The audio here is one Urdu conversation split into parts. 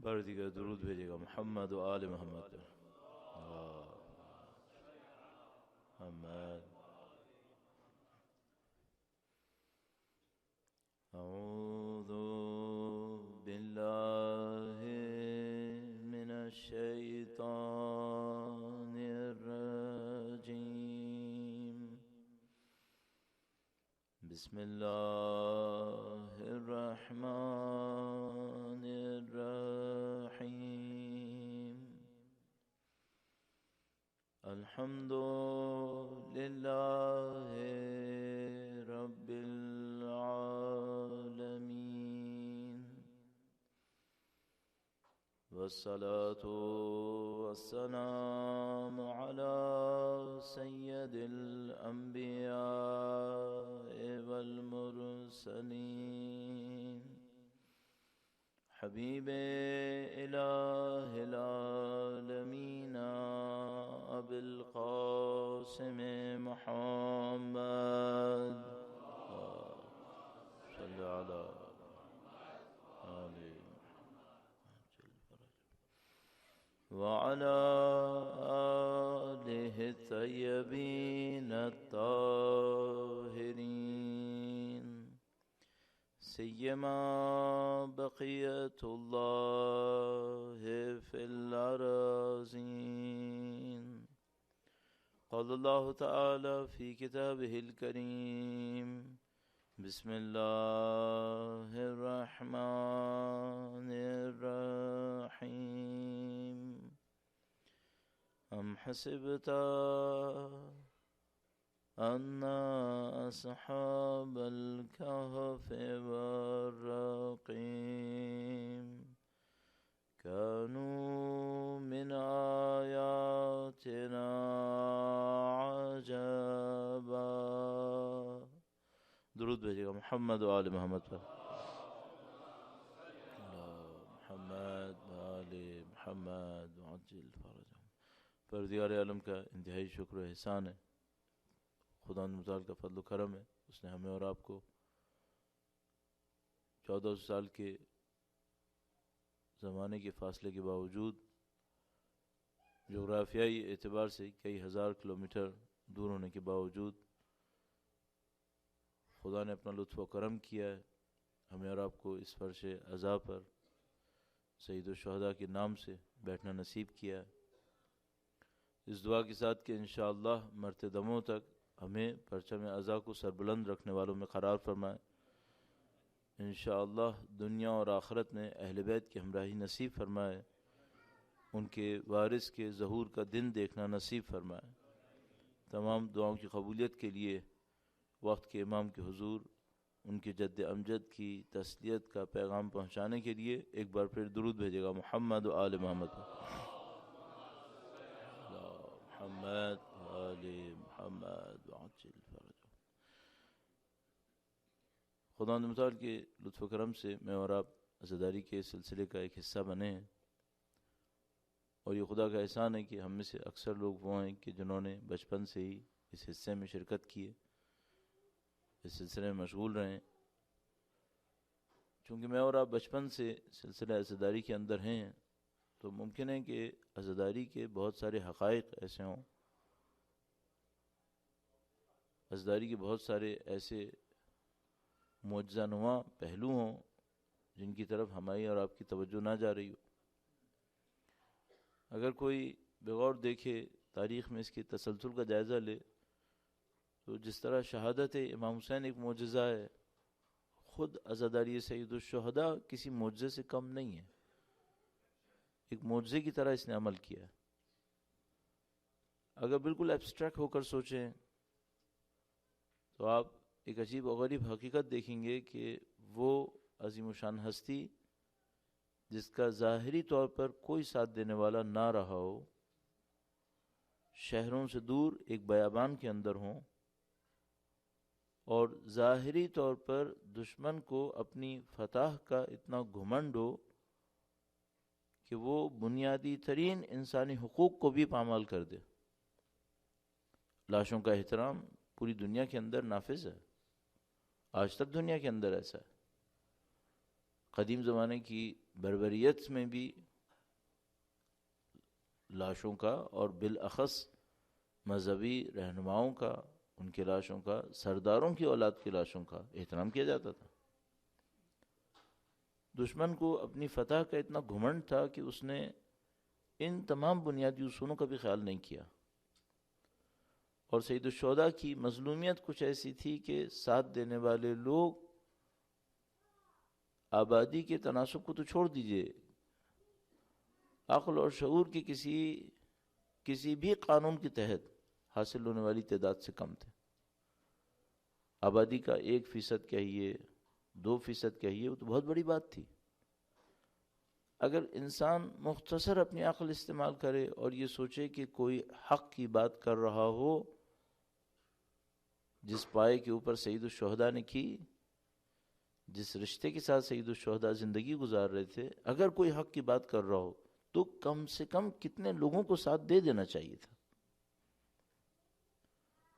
بار دیگر درود بھیجے گا محمد و آل محمد پر. محمد. اعوذ باللہ من الشیطان الرجیم. بسم اللہ الرحمن الرحیم. الحمد للہ رب العالمین والصلاة والسلام على سید الانبیاء والمرسلین حبیب الہ العالمین ابی القاسم محمد صلی علی آلہ وعلى آلہ الطیبین الطاہرین سیما بقیت اللہ فی الارضین. قال اللہ تعالی فی کتابہ الکریم بسم اللہ الرحمن الرحیم. ام حسبت ان اصحاب الكهف والرقیم كانوا من آیاتنا عجبا. درود بھیجے گا محمد و آل محمد پر. محمد و آل محمد وعجل فرجهم. پروردگار عالم کا انتہائی شکر و احسان ہے، خدا متعال کا فضل و کرم ہے. اس نے ہمیں اور آپ کو 1400 سال کے زمانے کے فاصلے کے باوجود جغرافیائی اعتبار سے کئی ہزار کلومیٹر دور ہونے کے باوجود خدا نے اپنا لطف و کرم کیا ہے، ہمیں اور آپ کو اس فرش عزا پر سید الشہداء کے نام سے بیٹھنا نصیب کیا ہے. اس دعا کے ساتھ کہ انشاءاللہ مرتے دموں تک ہمیں پرچم عزا کو سربلند رکھنے والوں میں قرار فرمائے. انشاءاللہ دنیا اور آخرت میں اہل بیت کی ہمراہی نصیب فرمائے، ان کے وارث کے ظہور کا دن دیکھنا نصیب فرمائے. تمام دعاؤں کی قبولیت کے لیے وقت کے امام کے حضور ان کے جد امجد کی تسلیت کا پیغام پہنچانے کے لیے ایک بار پھر درود بھیجے گا محمد و آل محمد. محمد و آل محمد وعجل فرجهم. خدا متعال کے لطف و کرم سے میں اور آپ عزاداری کے سلسلے کا ایک حصہ بنے ہیں، اور یہ خدا کا احسان ہے کہ ہم میں سے اکثر لوگ وہ ہیں کہ جنہوں نے بچپن سے ہی اس حصے میں شرکت کی ہے، اس سلسلے میں مشغول رہے. چونکہ میں اور آپ بچپن سے سلسلہ عزاداری کے اندر ہیں تو ممکن ہے کہ عزاداری کے بہت سارے حقائق ایسے ہوں، عزاداری کے بہت سارے ایسے معجزہ نما پہلو ہوں جن کی طرف ہماری اور آپ کی توجہ نہ جا رہی ہو. اگر کوئی بغور دیکھے تاریخ میں اس کے تسلسل کا جائزہ لے تو جس طرح شہادت امام حسین ایک معجزہ ہے، خود عزاداری سید الشہداء کسی معجزے سے کم نہیں ہے، ایک معجزے کی طرح اس نے عمل کیا. اگر بالکل ایبسٹریکٹ ہو کر سوچیں تو آپ ایک عجیب و غریب حقیقت دیکھیں گے کہ وہ عظیم و شان ہستی جس کا ظاہری طور پر کوئی ساتھ دینے والا نہ رہا ہو، شہروں سے دور ایک بیابان کے اندر ہوں اور ظاہری طور پر دشمن کو اپنی فتح کا اتنا گھمنڈ ہو کہ وہ بنیادی ترین انسانی حقوق کو بھی پامال کر دے. لاشوں کا احترام پوری دنیا کے اندر نافذ ہے، آج تک دنیا کے اندر ایسا ہے. قدیم زمانے کی بربریت میں بھی لاشوں کا اور بالاخص مذہبی رہنماؤں کا، ان کی لاشوں کا، سرداروں کی اولاد کی لاشوں کا احترام کیا جاتا تھا۔ دشمن کو اپنی فتح کا اتنا گھمنڈ تھا کہ اس نے ان تمام بنیادی اصولوں کا بھی خیال نہیں کیا، اور سید الشہداء کی مظلومیت کچھ ایسی تھی کہ ساتھ دینے والے لوگ آبادی کے تناسب کو تو چھوڑ دیجئے، عقل اور شعور کی کسی بھی قانون کے تحت حاصل ہونے والی تعداد سے کم تھے۔ آبادی کا 1% کہیے، 2% کہیے، وہ تو بہت بڑی بات تھی۔ اگر انسان مختصر اپنی عقل استعمال کرے اور یہ سوچے کہ کوئی حق کی بات کر رہا ہو، جس پائے کے اوپر سید الشہداء نے کی، جس رشتے کے ساتھ سید الشہداء زندگی گزار رہے تھے، اگر کوئی حق کی بات کر رہا ہو تو کم سے کم کتنے لوگوں کو ساتھ دے دینا چاہیے تھا۔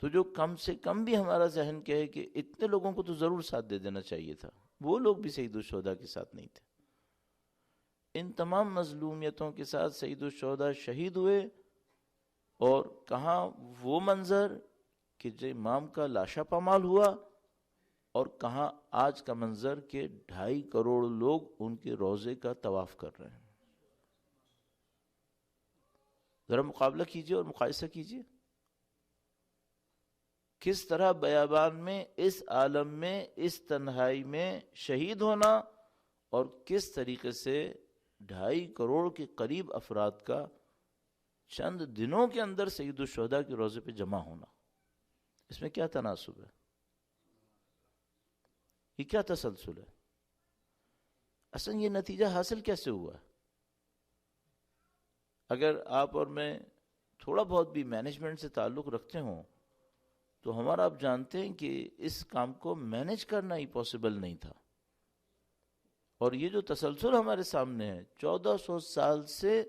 تو جو کم سے کم بھی ہمارا ذہن کہے کہ اتنے لوگوں کو تو ضرور ساتھ دے دینا چاہیے تھا، وہ لوگ بھی سید الشہداء کے ساتھ نہیں تھے۔ ان تمام مظلومیتوں کے ساتھ سید الشہداء شہید ہوئے، اور کہاں وہ منظر کہ جو امام کا لاشا پامال ہوا، اور کہاں آج کا منظر کہ 2.5 کروڑ لوگ ان کے روضے کا طواف کر رہے ہیں۔ ذرا مقابلہ کیجئے اور مقایسہ کیجئے، کس طرح بیابان میں، اس عالم میں، اس تنہائی میں شہید ہونا، اور کس طریقے سے 2.5 کروڑ کے قریب افراد کا چند دنوں کے اندر سید الشہداء کے روضے پہ جمع ہونا۔ اس میں کیا تناسب ہے؟ یہ کیا تسلسل ہے؟ اصلا یہ نتیجہ حاصل کیسے ہوا ہے؟ اگر آپ اور میں تھوڑا بہت بھی مینجمنٹ سے تعلق رکھتے ہوں تو ہمارا آپ جانتے ہیں کہ اس کام کو مینج کرنا ہی پاسبل نہیں تھا، اور یہ جو تسلسل ہمارے سامنے ہے، 1400 سال سے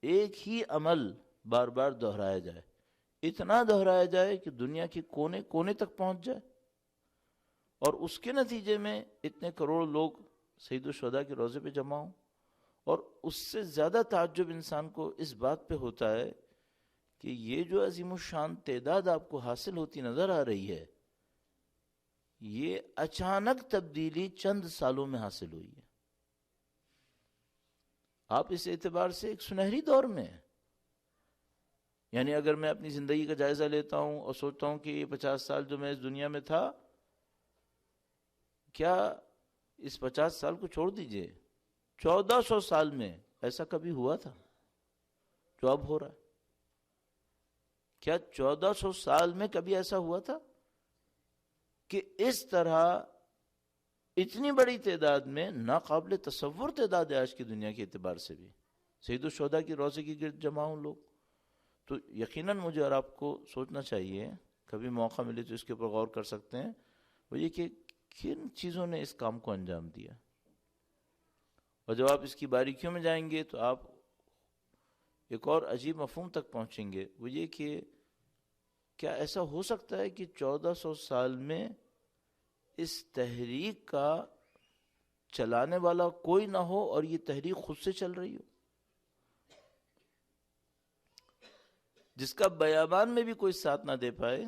ایک ہی عمل بار بار دہرایا جائے، اتنا دہرایا جائے کہ دنیا کے کونے کونے تک پہنچ جائے، اور اس کے نتیجے میں اتنے کروڑ لوگ سید الشہداء کے روضے پہ جمع ہوں۔ اور اس سے زیادہ تعجب انسان کو اس بات پہ ہوتا ہے کہ یہ جو عظیم الشان تعداد آپ کو حاصل ہوتی نظر آ رہی ہے، یہ اچانک تبدیلی چند سالوں میں حاصل ہوئی ہے۔ آپ اس اعتبار سے ایک سنہری دور میں ہیں۔ یعنی اگر میں اپنی زندگی کا جائزہ لیتا ہوں اور سوچتا ہوں کہ یہ 50 سال جو میں اس دنیا میں تھا، کیا اس 50 سال کو چھوڑ دیجئے، 1400 سال میں ایسا کبھی ہوا تھا جو اب ہو رہا ہے؟ کیا 1400 سال میں کبھی ایسا ہوا تھا کہ اس طرح اتنی بڑی تعداد میں، ناقابل تصور تعداد ہے آج کی دنیا کے اعتبار سے بھی، سید الشہداء کی روضے کی گرد جمع ہوں لوگ؟ تو یقیناً مجھے اور آپ کو سوچنا چاہیے، کبھی موقع ملے تو اس کے اوپر غور کر سکتے ہیں، وہ یہ کہ کن چیزوں نے اس کام کو انجام دیا۔ اور جب آپ اس کی باریکیوں میں جائیں گے تو آپ ایک اور عجیب مفہوم تک پہنچیں گے، وہ یہ کہ کیا ایسا ہو سکتا ہے کہ 1400 سال میں اس تحریک کا چلانے والا کوئی نہ ہو اور یہ تحریک خود سے چل رہی ہو، جس کا بیابان میں بھی کوئی ساتھ نہ دے پائے؟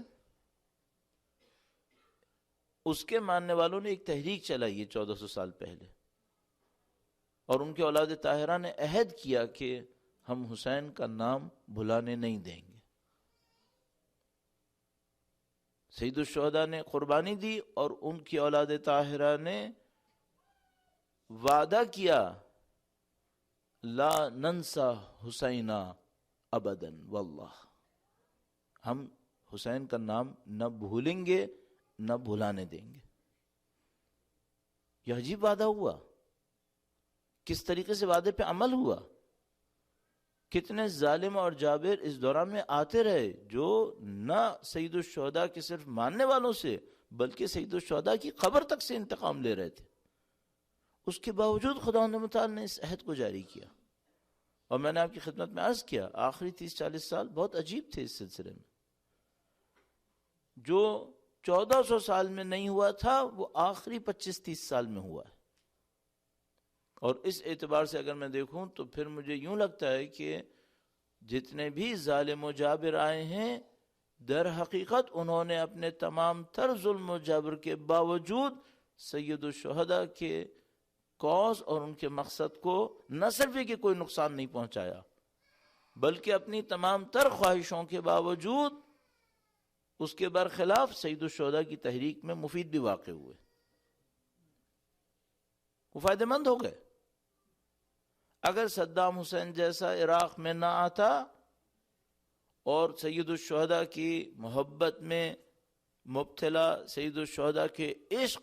اس کے ماننے والوں نے ایک تحریک چلائی ہے 1400 سال پہلے، اور ان کے اولاد طاہرہ نے عہد کیا کہ ہم حسین کا نام بھلانے نہیں دیں گے۔ سید الشہداء نے قربانی دی اور ان کی اولاد طاہرہ نے وعدہ کیا، لا ننسى حسینا ابدا واللہ، ہم حسین کا نام نہ بھولیں گے نہ بھلانے دیں گے۔ یہ عجیب وعدہ ہوا، کس طریقے سے وعدے پہ عمل ہوا، کتنے ظالم اور جابر اس دوران میں آتے رہے جو نہ سید الشہداء کے صرف ماننے والوں سے بلکہ سید الشہداء کی قبر تک سے انتقام لے رہے تھے۔ اس کے باوجود خداوند متعال نے اس عہد کو جاری کیا، اور میں نے آپ کی خدمت میں عرض کیا آخری 30-40 سال بہت عجیب تھے اس سلسلے میں۔ جو 1400 سال میں نہیں ہوا تھا وہ آخری 25-30 سال میں ہوا ہے۔ اور اس اعتبار سے اگر میں دیکھوں تو پھر مجھے یوں لگتا ہے کہ جتنے بھی ظالم و جابر آئے ہیں در حقیقت انہوں نے اپنے تمام تر ظلم و جبر کے باوجود سید الشہداء کے کاز اور ان کے مقصد کو نہ صرف کہ کوئی نقصان نہیں پہنچایا، بلکہ اپنی تمام تر خواہشوں کے باوجود اس کے برخلاف سید الشہداء کی تحریک میں مفید بھی واقع ہوئے، وہ فائدہ مند ہو گئے۔ اگر صدام حسین جیسا عراق میں نہ آتا اور سید الشہداء کی محبت میں مبتلا، سید الشہداء کے عشق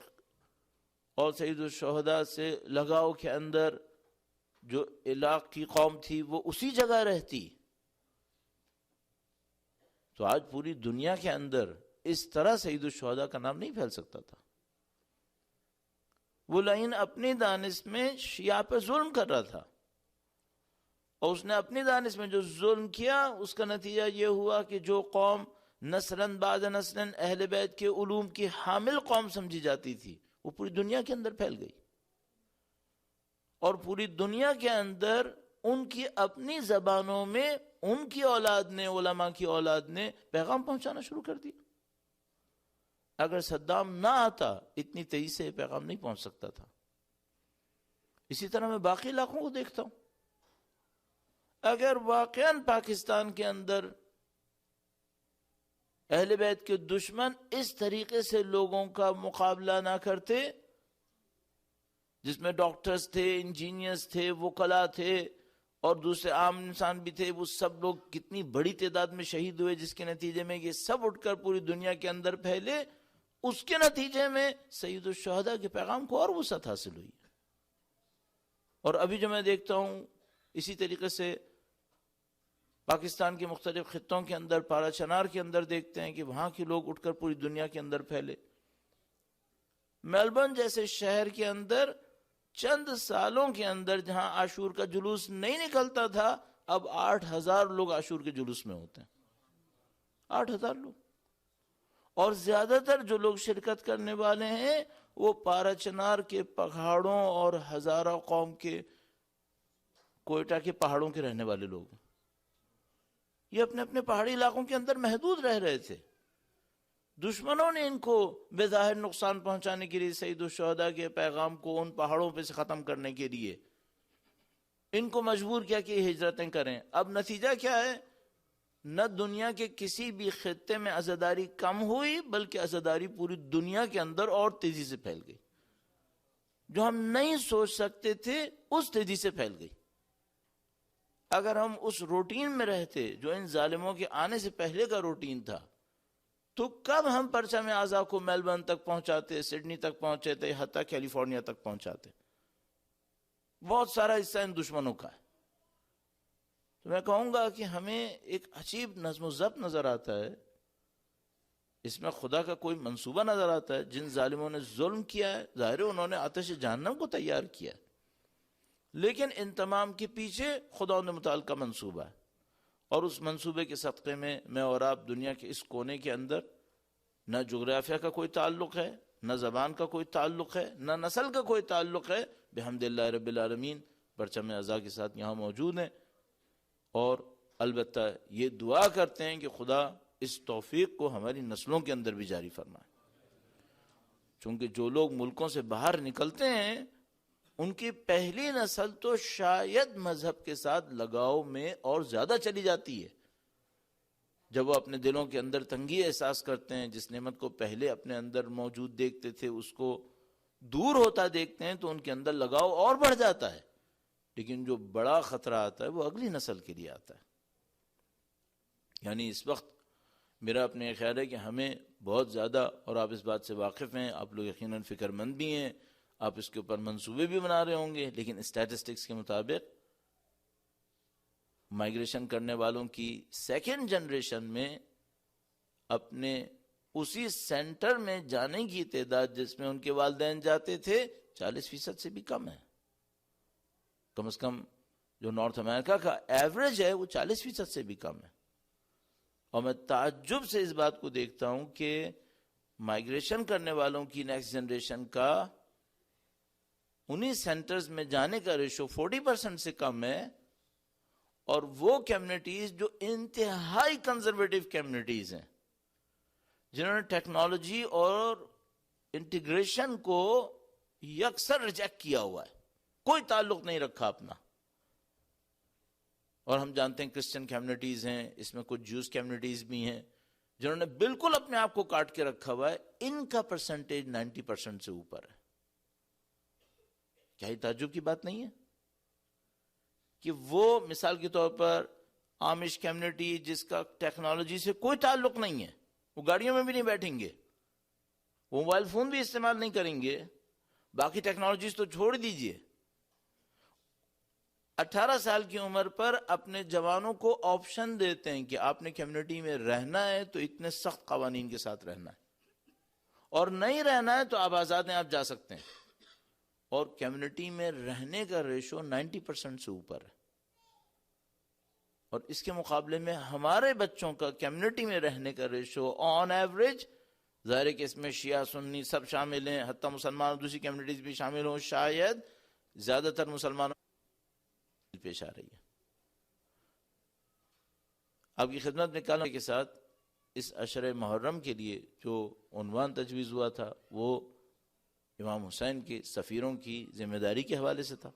اور سید الشہداء سے لگاؤ کے اندر جو عراق کی قوم تھی وہ اسی جگہ رہتی، تو آج پوری دنیا کے اندر اس طرح سید الشہداء کا نام نہیں پھیل سکتا تھا۔ وہ لعین اپنی دانش میں شیعہ پہ ظلم کر رہا تھا، اور اس نے اپنی دانش میں جو ظلم کیا اس کا نتیجہ یہ ہوا کہ جو قوم نسلاً بعد نسلاً اہل بیت کے علوم کی حامل قوم سمجھی جاتی تھی وہ پوری دنیا کے اندر پھیل گئی، اور پوری دنیا کے اندر ان کی اپنی زبانوں میں ان کی اولاد نے، علماء کی اولاد نے پیغام پہنچانا شروع کر دیا۔ اگر صدام نہ آتا اتنی تیزی سے پیغام نہیں پہنچ سکتا تھا۔ اسی طرح میں باقی علاقوں کو دیکھتا ہوں، اگر واقعاً پاکستان کے اندر اہل بیت کے دشمن اس طریقے سے لوگوں کا مقابلہ نہ کرتے، جس میں ڈاکٹرز تھے، انجینئرز تھے، وکلاء تھے اور دوسرے عام انسان بھی تھے، وہ سب لوگ کتنی بڑی تعداد میں شہید ہوئے، جس کے نتیجے میں یہ سب اٹھ کر پوری دنیا کے اندر پھیلے، اس کے نتیجے میں سید الشہداء کے پیغام کو اور وسعت حاصل ہوئی۔ اور ابھی جو میں دیکھتا ہوں اسی طریقے سے پاکستان کے مختلف خطوں کے اندر، پارا چنار کے اندر دیکھتے ہیں کہ وہاں کے لوگ اٹھ کر پوری دنیا کے اندر پھیلے۔ میلبرن جیسے شہر کے اندر چند سالوں کے اندر جہاں عاشور کا جلوس نہیں نکلتا تھا، اب 8,000 لوگ عاشور کے جلوس میں ہوتے ہیں، 8,000 لوگ، اور زیادہ تر جو لوگ شرکت کرنے والے ہیں وہ پارا چنار کے پہاڑوں اور ہزارہ قوم کے کوئٹہ کے پہاڑوں کے رہنے والے لوگ ہیں۔ یہ اپنے اپنے پہاڑی علاقوں کے اندر محدود رہ رہے تھے، دشمنوں نے ان کو بظاہر نقصان پہنچانے کے لیے سید الشہداء کے پیغام کو ان پہاڑوں پہ سے ختم کرنے کے لیے ان کو مجبور کیا کہ ہجرتیں کریں۔ اب نتیجہ کیا ہے؟ نہ دنیا کے کسی بھی خطے میں عزاداری کم ہوئی، بلکہ عزاداری پوری دنیا کے اندر اور تیزی سے پھیل گئی، جو ہم نہیں سوچ سکتے تھے اس تیزی سے پھیل گئی۔ اگر ہم اس روٹین میں رہتے جو ان ظالموں کے آنے سے پہلے کا روٹین تھا، تو کب ہم پرچم آزا کو میلبرن تک پہنچاتے، سڈنی تک پہنچے تھے، حتیٰ کیلیفورنیا تک پہنچاتے۔ بہت سارا حصہ ان دشمنوں کا ہے۔ تو میں کہوں گا کہ ہمیں ایک عجیب نظم و ضبط نظر آتا ہے، اس میں خدا کا کوئی منصوبہ نظر آتا ہے۔ جن ظالموں نے ظلم کیا ہے، ظاہر ہے انہوں نے آتش جہنم کو تیار کیا ہے، لیکن ان تمام کے پیچھے خدا نے متعلقہ منصوبہ ہے، اور اس منصوبے کے صدقے میں اور آپ دنیا کے اس کونے کے اندر نہ جغرافیہ کا کوئی تعلق ہے، نہ زبان کا کوئی تعلق ہے، نہ نسل کا کوئی تعلق ہے، بحمد اللہ رب العالمین پرچم عزا کے ساتھ یہاں موجود ہیں، اور البتہ یہ دعا کرتے ہیں کہ خدا اس توفیق کو ہماری نسلوں کے اندر بھی جاری فرمائے، چونکہ جو لوگ ملکوں سے باہر نکلتے ہیں ان کی پہلی نسل تو شاید مذہب کے ساتھ لگاؤ میں اور زیادہ چلی جاتی ہے۔ جب وہ اپنے دلوں کے اندر تنگی احساس کرتے ہیں، جس نعمت کو پہلے اپنے اندر موجود دیکھتے تھے اس کو دور ہوتا دیکھتے ہیں، تو ان کے اندر لگاؤ اور بڑھ جاتا ہے۔ لیکن جو بڑا خطرہ آتا ہے وہ اگلی نسل کے لیے آتا ہے۔ یعنی اس وقت میرا اپنے خیال ہے کہ ہمیں بہت زیادہ، اور آپ اس بات سے واقف ہیں، آپ لوگ یقیناً فکر مند بھی ہیں، آپ اس کے اوپر منصوبے بھی بنا رہے ہوں گے، لیکن اسٹیٹسٹکس کے مطابق مائیگریشن کرنے والوں کی سیکنڈ جنریشن میں اپنے اسی سینٹر میں جانے کی تعداد جس میں ان کے والدین جاتے تھے 40% سے بھی کم ہے۔ کم از کم جو نارتھ امریکہ کا ایوریج ہے وہ 40% سے بھی کم ہے، اور میں تعجب سے اس بات کو دیکھتا ہوں کہ مائیگریشن کرنے والوں کی نیکسٹ جنریشن کا انہی سینٹرز میں جانے کا ریشو 40% سے کم ہے، اور وہ کمیونٹیز جو انتہائی کنزرویٹو کمیونٹیز ہیں، جنہوں نے ٹیکنالوجی اور انٹیگریشن کو یکسر ریجیکٹ کیا ہوا ہے، کوئی تعلق نہیں رکھا اپنا. اور ہم جانتے ہیں کرسچن کمیونٹیز ہیں، اس میں کچھ جوز کمیونٹیز بھی ہیں جنہوں نے بالکل اپنے آپ کو کاٹ کے رکھا ہوا ہے. ان کا پرسنٹیج 90% سے اوپر ہے. کیا یہ تعجب کی بات نہیں ہے کہ وہ مثال کے طور پر آمش کمیونٹی جس کا ٹیکنالوجی سے کوئی تعلق نہیں ہے، وہ گاڑیوں میں بھی نہیں بیٹھیں گے، وہ موبائل فون بھی استعمال نہیں کریں گے، باقی ٹیکنالوجیز تو چھوڑ دیجئے، 18 سال کی عمر پر اپنے جوانوں کو آپشن دیتے ہیں کہ آپ نے کمیونٹی میں رہنا ہے تو اتنے سخت قوانین کے ساتھ رہنا ہے، اور نہیں رہنا ہے تو آپ آزاد ہیں، آپ جا سکتے ہیں. اور کمیونٹی میں رہنے کا ریشو 90% سے اوپر ہے. اور اس کے مقابلے میں ہمارے بچوں کا کمیونٹی میں رہنے کا ریشو آن ایوریج، ظاہر ہے کہ اس میں شیعہ سنی سب شامل ہیں، حتیٰ مسلمان دوسری کمیونٹیز بھی شامل ہوں، شاید زیادہ تر مسلمانوں پیش آ رہی ہے. آپ کی خدمت میں کل کے ساتھ اس عشر محرم کے لیے جو عنوان تجویز ہوا تھا وہ امام حسین کے سفیروں کی ذمہ داری کے حوالے سے تھا،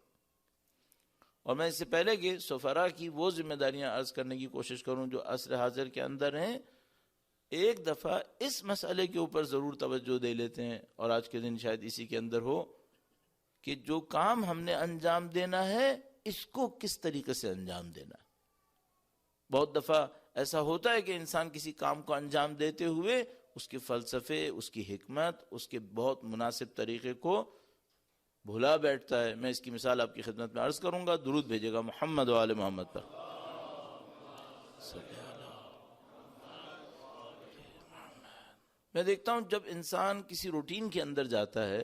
اور میں اس سے پہلے کہ سفراء کی وہ ذمہ داریاں عرض کرنے کی کوشش کروں جو عصر حاضر کے اندر ہیں، ایک دفعہ اس مسئلے کے اوپر ضرور توجہ دے لیتے ہیں، اور آج کے دن شاید اسی کے اندر ہو کہ جو کام ہم نے انجام دینا ہے اس کو کس طریقے سے انجام دینا ہے. بہت دفعہ ایسا ہوتا ہے کہ انسان کسی کام کو انجام دیتے ہوئے اس کے فلسفے، اس کی حکمت، اس کے بہت مناسب طریقے کو بھلا بیٹھتا ہے. میں اس کی مثال آپ کی خدمت میں عرض کروں گا. درود بھیجے گا محمد و آل محمد پر. میں دیکھتا ہوں جب انسان کسی روٹین کے اندر جاتا ہے،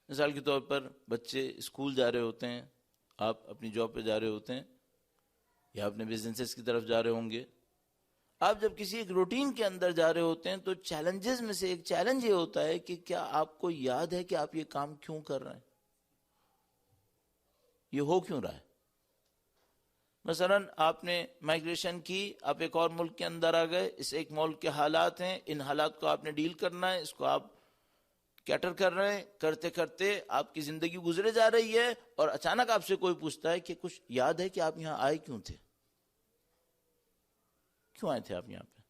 مثال کے طور پر بچے اسکول جا رہے ہوتے ہیں، آپ اپنی جاب پہ جا رہے ہوتے ہیں، یا اپنے بزنسز کی طرف جا رہے ہوں گے، آپ جب کسی ایک روٹین کے اندر جا رہے ہوتے ہیں تو چیلنجز میں سے ایک چیلنج یہ ہوتا ہے کہ کیا آپ کو یاد ہے کہ آپ یہ کام کیوں کر رہے ہیں، یہ ہو کیوں رہا ہے. مثلا آپ نے مائگریشن کی، آپ ایک اور ملک کے اندر آ گئے، اس ایک ملک کے حالات ہیں، ان حالات کو آپ نے ڈیل کرنا ہے، اس کو آپ کیٹر کر رہے ہیں، کرتے کرتے آپ کی زندگی گزرے جا رہی ہے، اور اچانک آپ سے کوئی پوچھتا ہے کہ کچھ یاد ہے کہ آپ یہاں آئے کیوں تھے، کیوں آئے تھے آپ یہاں پہ.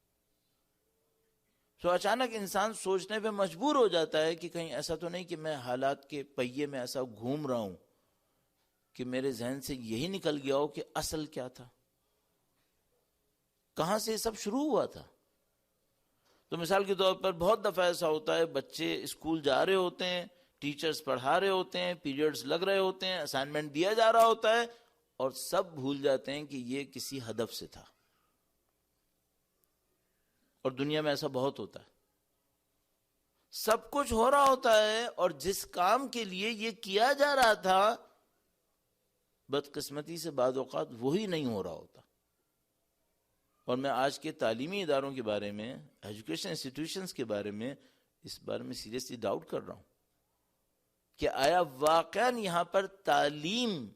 تو اچانک انسان سوچنے پہ مجبور ہو جاتا ہے کہ کہیں ایسا تو نہیں کہ میں حالات کے پہیے میں ایسا گھوم رہا ہوں کہ میرے ذہن سے یہی نکل گیا ہو کہ اصل کیا تھا، کہاں سے یہ سب شروع ہوا تھا. تو مثال کے طور پر بہت دفعہ ایسا ہوتا ہے بچے اسکول جا رہے ہوتے ہیں، ٹیچرز پڑھا رہے ہوتے ہیں، پیریڈز لگ رہے ہوتے ہیں، اسائنمنٹ دیا جا رہا ہوتا ہے، اور سب بھول جاتے ہیں کہ یہ کسی ہدف سے تھا. اور دنیا میں ایسا بہت ہوتا ہے، سب کچھ ہو رہا ہوتا ہے اور جس کام کے لیے یہ کیا جا رہا تھا بدقسمتی سے بعض اوقات وہی نہیں ہو رہا ہوتا. اور میں آج کے تعلیمی اداروں کے بارے میں، ایجوکیشن انسٹیٹیوشنز کے بارے میں اس بارے میں سیریسلی ڈاؤٹ کر رہا ہوں کہ آیا واقعاً یہاں پر تعلیم،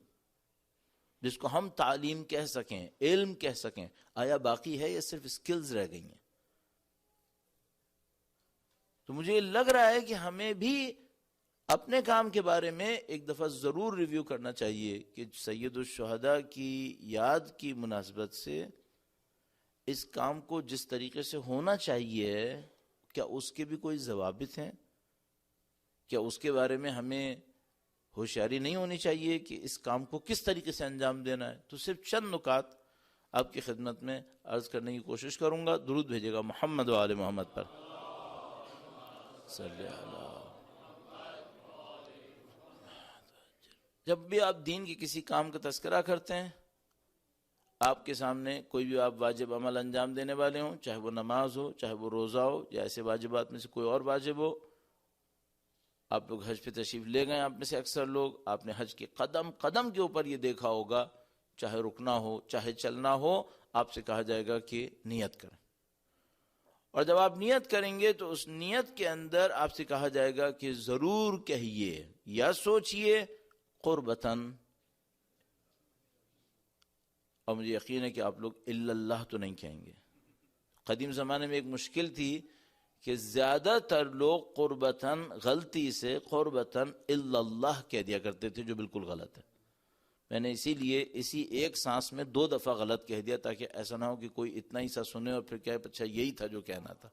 جس کو ہم تعلیم کہہ سکیں، علم کہہ سکیں، آیا باقی ہے یا صرف سکلز رہ گئی ہیں. تو مجھے لگ رہا ہے کہ ہمیں بھی اپنے کام کے بارے میں ایک دفعہ ضرور ریویو کرنا چاہیے کہ سید الشہداء کی یاد کی مناسبت سے اس کام کو جس طریقے سے ہونا چاہیے، کیا اس کے بھی کوئی ضوابط ہیں، کیا اس کے بارے میں ہمیں ہوشیاری نہیں ہونی چاہیے کہ اس کام کو کس طریقے سے انجام دینا ہے. تو صرف چند نکات آپ کی خدمت میں عرض کرنے کی کوشش کروں گا. درود بھیجے گا محمد و آل محمد پر. صلی اللہ. جب بھی آپ دین کے کسی کام کا تذکرہ کرتے ہیں، آپ کے سامنے کوئی بھی آپ واجب عمل انجام دینے والے ہوں، چاہے وہ نماز ہو، چاہے وہ روزہ ہو، یا ایسے واجبات میں سے کوئی اور واجب ہو. آپ لوگ حج پہ تشریف لے گئے، آپ میں سے اکثر لوگ، آپ نے حج کے قدم قدم کے اوپر یہ دیکھا ہوگا، چاہے رکنا ہو چاہے چلنا ہو، آپ سے کہا جائے گا کہ نیت کریں. اور جب آپ نیت کریں گے تو اس نیت کے اندر آپ سے کہا جائے گا کہ ضرور کہیے یا سوچئے قربتاً، اور مجھے یقین ہے کہ آپ لوگ الا اللہ تو نہیں کہیں گے. قدیم زمانے میں ایک مشکل تھی کہ زیادہ تر لوگ قربتاً غلطی سے قربتاً الا اللہ کہہ دیا کرتے تھے، جو بالکل غلط ہے. میں نے اسی لیے اسی ایک سانس میں 2 دفعہ غلط کہہ دیا تاکہ ایسا نہ ہو کہ کوئی اتنا ہی سا سنے اور پھر کہے اچھا یہی تھا جو کہنا تھا.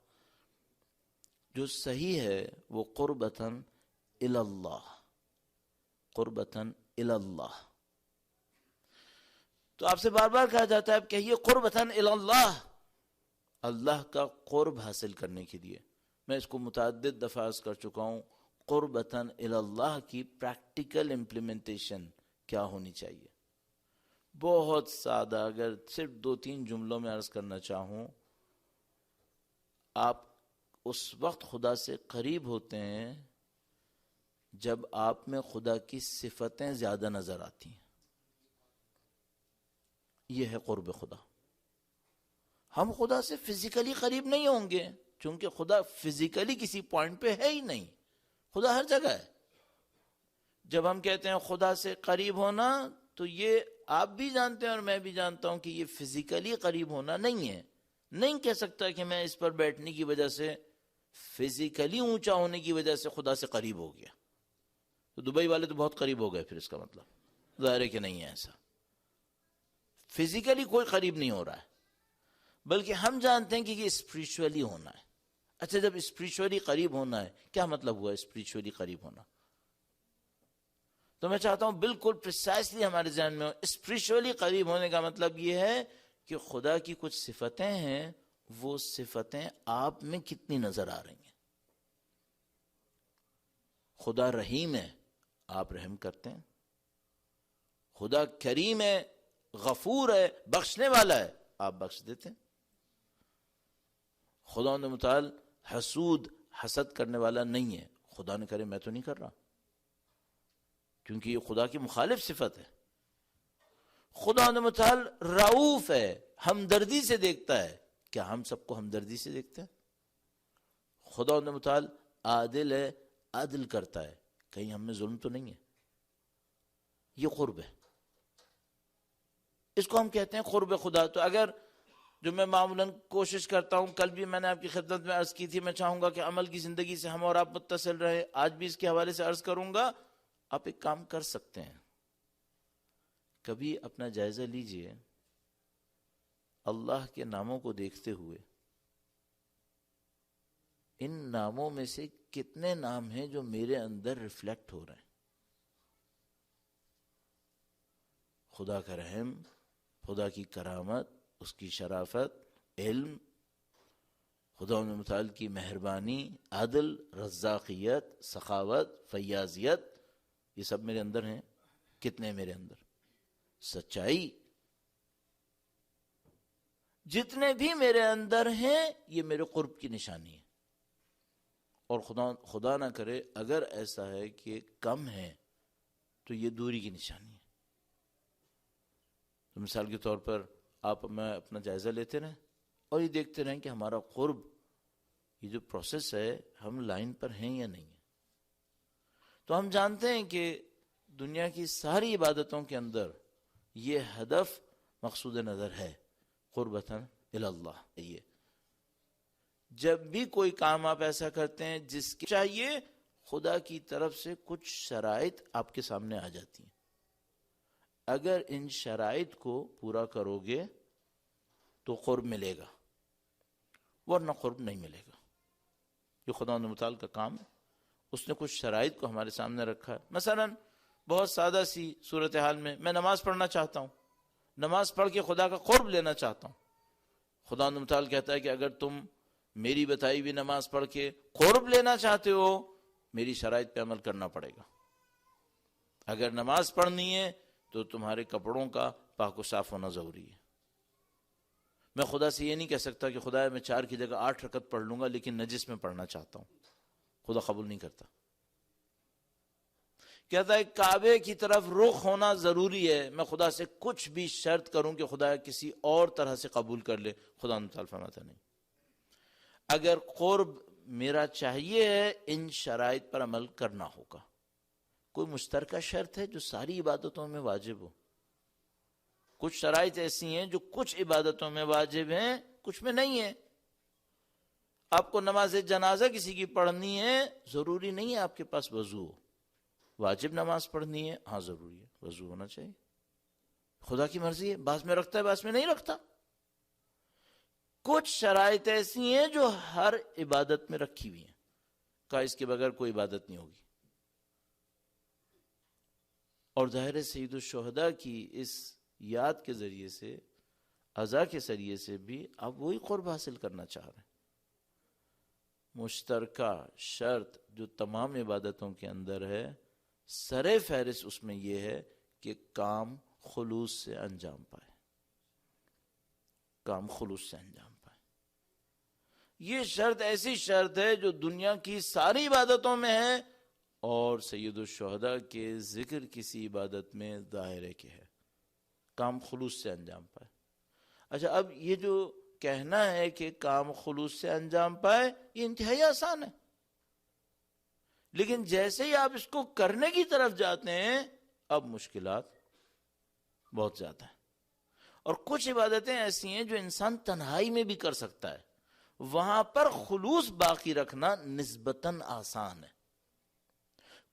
جو صحیح ہے وہ قربتاً الی اللہ، قربتاً الی اللہ. تو آپ سے بار بار کہا جاتا ہے اب کہیے قربتاً الی اللہ، اللہ کا قرب حاصل کرنے کے لیے. میں اس کو متعدد دفعہ عرض کر چکا ہوں، قربتاً الی اللہ کی پریکٹیکل امپلیمنٹیشن کیا ہونی چاہیے. بہت سادہ، اگر صرف 2-3 جملوں میں عرض کرنا چاہوں، آپ اس وقت خدا سے قریب ہوتے ہیں جب آپ میں خدا کی صفتیں زیادہ نظر آتی ہیں. یہ ہے قرب خدا. ہم خدا سے فزیکلی قریب نہیں ہوں گے چونکہ خدا فزیکلی کسی پوائنٹ پہ ہے ہی نہیں، خدا ہر جگہ ہے. جب ہم کہتے ہیں خدا سے قریب ہونا تو یہ آپ بھی جانتے ہیں اور میں بھی جانتا ہوں کہ یہ فزیکلی قریب ہونا نہیں ہے. نہیں کہہ سکتا کہ میں اس پر بیٹھنے کی وجہ سے فزیکلی اونچا ہونے کی وجہ سے خدا سے قریب ہو گیا. تو دبئی والے تو بہت قریب ہو گئے، پھر اس کا مطلب ظاہر ہے کہ نہیں ہے ایسا. فزیکلی کوئی قریب نہیں ہو رہا ہے، بلکہ ہم جانتے ہیں کہ یہ اسپریچولی ہونا ہے. اچھا جب اسپریچولی قریب ہونا ہے، کیا مطلب ہوا اسپریچولی قریب ہونا؟ تو میں چاہتا ہوں بالکل پریسائسلی ہمارے ذہن میں ہو. اسپریچولی قریب ہونے کا مطلب یہ ہے کہ خدا کی کچھ صفتیں ہیں، وہ صفتیں آپ میں کتنی نظر آ رہی ہیں. خدا رحیم ہے، آپ رحم کرتے ہیں. خدا کریم ہے، غفور ہے، بخشنے والا ہے، آپ بخش دیتے ہیں. خدا نے متعال حسود، حسد کرنے والا نہیں ہے. خدا نے کرے میں تو نہیں کر رہا، کیونکہ یہ خدا کی مخالف صفت ہے. خدا نے متعال رؤوف ہے، ہمدردی سے دیکھتا ہے. کیا ہم سب کو ہمدردی سے دیکھتے ہیں؟ خدا نے متعال عادل ہے، عدل کرتا ہے. کہیں ہم میں ظلم تو نہیں ہے. یہ قرب ہے، اس کو ہم کہتے ہیں قرب خدا. تو اگر جو میں معمولاً کوشش کرتا ہوں، کل بھی میں نے آپ کی خدمت میں عرض کی تھی، میں چاہوں گا کہ عمل کی زندگی سے ہم اور آپ متصل رہے. آج بھی اس کے حوالے سے عرض کروں گا. آپ ایک کام کر سکتے ہیں، کبھی اپنا جائزہ لیجئے، اللہ کے ناموں کو دیکھتے ہوئے ان ناموں میں سے کتنے نام ہیں جو میرے اندر ریفلیکٹ ہو رہے ہیں. خدا کا رحم، خدا کی کرامت، اس کی شرافت، علم، خدا متعال کی مہربانی، عدل، رزاقیت، سخاوت، فیاضیت، یہ سب میرے اندر ہیں. کتنے میرے اندر؟ سچائی، جتنے بھی میرے اندر ہیں یہ میرے قرب کی نشانی ہے. اور خدا نہ کرے اگر ایسا ہے کہ کم ہے تو یہ دوری کی نشانی ہے. تو مثال کے طور پر آپ میں اپنا جائزہ لیتے رہیں اور یہ دیکھتے رہیں کہ ہمارا قرب، یہ جو پروسیس ہے، ہم لائن پر ہیں یا نہیں. تو ہم جانتے ہیں کہ دنیا کی ساری عبادتوں کے اندر یہ ہدف مقصود نظر ہے، قربتاً الی اللہ. یہ جب بھی کوئی کام آپ ایسا کرتے ہیں جس کے چاہیے، خدا کی طرف سے کچھ شرائط آپ کے سامنے آ جاتی ہیں. اگر ان شرائط کو پورا کرو گے تو قرب ملے گا، ورنہ قرب نہیں ملے گا. جو خدا متعال کا کام ہے، اس نے کچھ شرائط کو ہمارے سامنے رکھا ہے. مثلا بہت سادہ سی صورتحال میں نماز پڑھنا چاہتا ہوں، نماز پڑھ کے خدا کا قرب لینا چاہتا ہوں. خدا متعال کہتا ہے کہ اگر تم میری بتائی ہوئی نماز پڑھ کے قرب لینا چاہتے ہو، میری شرائط پہ عمل کرنا پڑے گا. اگر نماز پڑھنی ہے تو تمہارے کپڑوں کا پاک و صاف ہونا ضروری ہے. میں خدا سے یہ نہیں کہہ سکتا کہ خدا میں 4 کی جگہ 8 رکعت پڑھ لوں گا لیکن نجس میں پڑھنا چاہتا ہوں. خدا قبول نہیں کرتا. کہتا ہے کعبے کی طرف رخ ہونا ضروری ہے. میں خدا سے کچھ بھی شرط کروں کہ خدا کسی اور طرح سے قبول کر لے، خدا تعالیٰ فرماتا نہیں. اگر قرب میرا چاہیے ہے ان شرائط پر عمل کرنا ہوگا. کوئی مشترکہ شرط ہے جو ساری عبادتوں میں واجب ہو؟ کچھ شرائط ایسی ہیں جو کچھ عبادتوں میں واجب ہیں، کچھ میں نہیں ہے. آپ کو نماز جنازہ کسی کی پڑھنی ہے، ضروری نہیں ہے آپ کے پاس وضو ہو. واجب نماز پڑھنی ہے، ہاں ضروری ہے، وضو ہونا چاہیے. خدا کی مرضی ہے، بعض میں رکھتا ہے بعض میں نہیں رکھتا. کچھ شرائط ایسی ہیں جو ہر عبادت میں رکھی ہوئی ہیں، کہا اس کے بغیر کوئی عبادت نہیں ہوگی. اور ظاہر سید الشہداء کی اس یاد کے ذریعے سے، عزا کے ذریعے سے بھی آپ وہی قرب حاصل کرنا چاہ رہے ہیں. مشترکہ شرط جو تمام عبادتوں کے اندر ہے، سر فہرست اس میں یہ ہے کہ کام خلوص سے انجام پائے، کام خلوص سے انجام پائے. یہ شرط ایسی شرط ہے جو دنیا کی ساری عبادتوں میں ہے، اور سید الشہداء کے ذکر کسی عبادت میں ظاہر ہے کہ ہے، کام خلوص سے انجام پائے. اچھا، اب یہ جو کہنا ہے کہ کام خلوص سے انجام پائے، یہ انتہائی آسان ہے. لیکن جیسے ہی آپ اس کو کرنے کی طرف جاتے ہیں، اب مشکلات بہت زیادہ ہیں. اور کچھ عبادتیں ایسی ہیں جو انسان تنہائی میں بھی کر سکتا ہے، وہاں پر خلوص باقی رکھنا نسبتاً آسان ہے.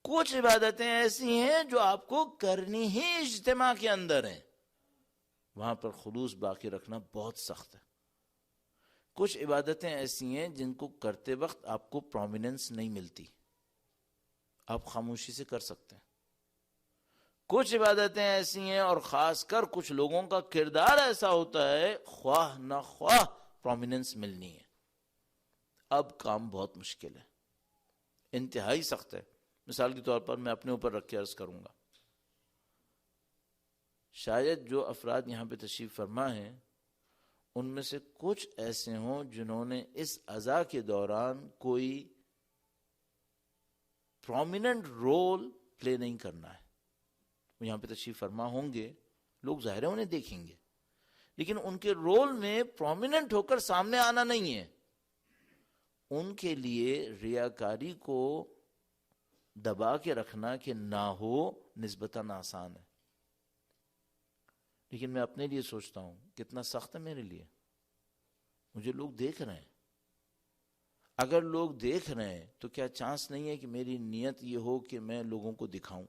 کچھ عبادتیں ایسی ہیں جو آپ کو کرنی ہی اجتماع کے اندر ہیں، وہاں پر خلوص باقی رکھنا بہت سخت ہے. کچھ عبادتیں ایسی ہیں جن کو کرتے وقت آپ کو پرومیننس نہیں ملتی، آپ خاموشی سے کر سکتے ہیں. کچھ عبادتیں ایسی ہیں، اور خاص کر کچھ لوگوں کا کردار ایسا ہوتا ہے، خواہ نہ خواہ پرومیننس ملنی ہے. اب کام بہت مشکل ہے، انتہائی سخت ہے. مثال کے طور پر میں اپنے اوپر رکھ کے عرض کروں گا، شاید جو افراد یہاں پہ تشریف فرما ہیں ان میں سے کچھ ایسے ہوں جنہوں نے اس عزا کے دوران کوئی پرومیننٹ رول پلے نہیں کرنا ہے. وہ یہاں پہ تشریف فرما ہوں گے، لوگ ظاہر ہے انہیں دیکھیں گے، لیکن ان کے رول میں پرومیننٹ ہو کر سامنے آنا نہیں ہے. ان کے لیے ریاکاری کو دبا کے رکھنا کہ نہ ہو نسبتاً آسان ہے. لیکن میں اپنے لیے سوچتا ہوں کتنا سخت ہے میرے لیے. مجھے لوگ دیکھ رہے ہیں، اگر لوگ دیکھ رہے ہیں تو کیا چانس نہیں ہے کہ میری نیت یہ ہو کہ میں لوگوں کو دکھاؤں؟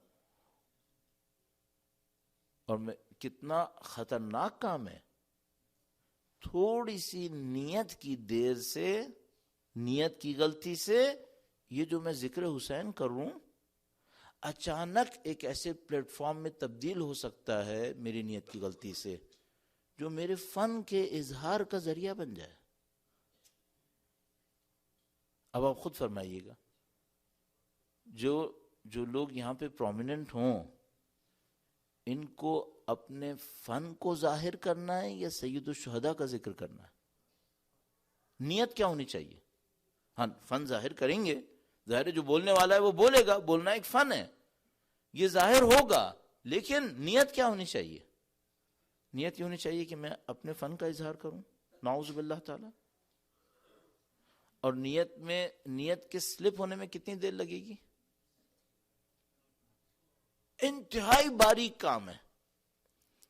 اور میں کتنا خطرناک کام ہے. تھوڑی سی نیت کی دیر سے، نیت کی غلطی سے، یہ جو میں ذکر حسین کروں اچانک ایک ایسے پلیٹ فارم میں تبدیل ہو سکتا ہے میری نیت کی غلطی سے، جو میرے فن کے اظہار کا ذریعہ بن جائے. اب آپ خود فرمائیے گا، جو لوگ یہاں پہ پرومیننٹ ہوں، ان کو اپنے فن کو ظاہر کرنا ہے یا سید الشہداء کا ذکر کرنا ہے؟ نیت کیا ہونی چاہیے؟ ہاں، فن ظاہر کریں گے، ظاہر ہے جو بولنے والا ہے وہ بولے گا، بولنا ایک فن ہے، یہ ظاہر ہوگا، لیکن نیت کیا ہونی چاہیے؟ نیت یہ ہونی چاہیے کہ میں اپنے فن کا اظہار کروں، نعوذ باللہ تعالی. اور نیت کے سلپ ہونے میں کتنی دیر لگے گی؟ انتہائی باریک کام ہے.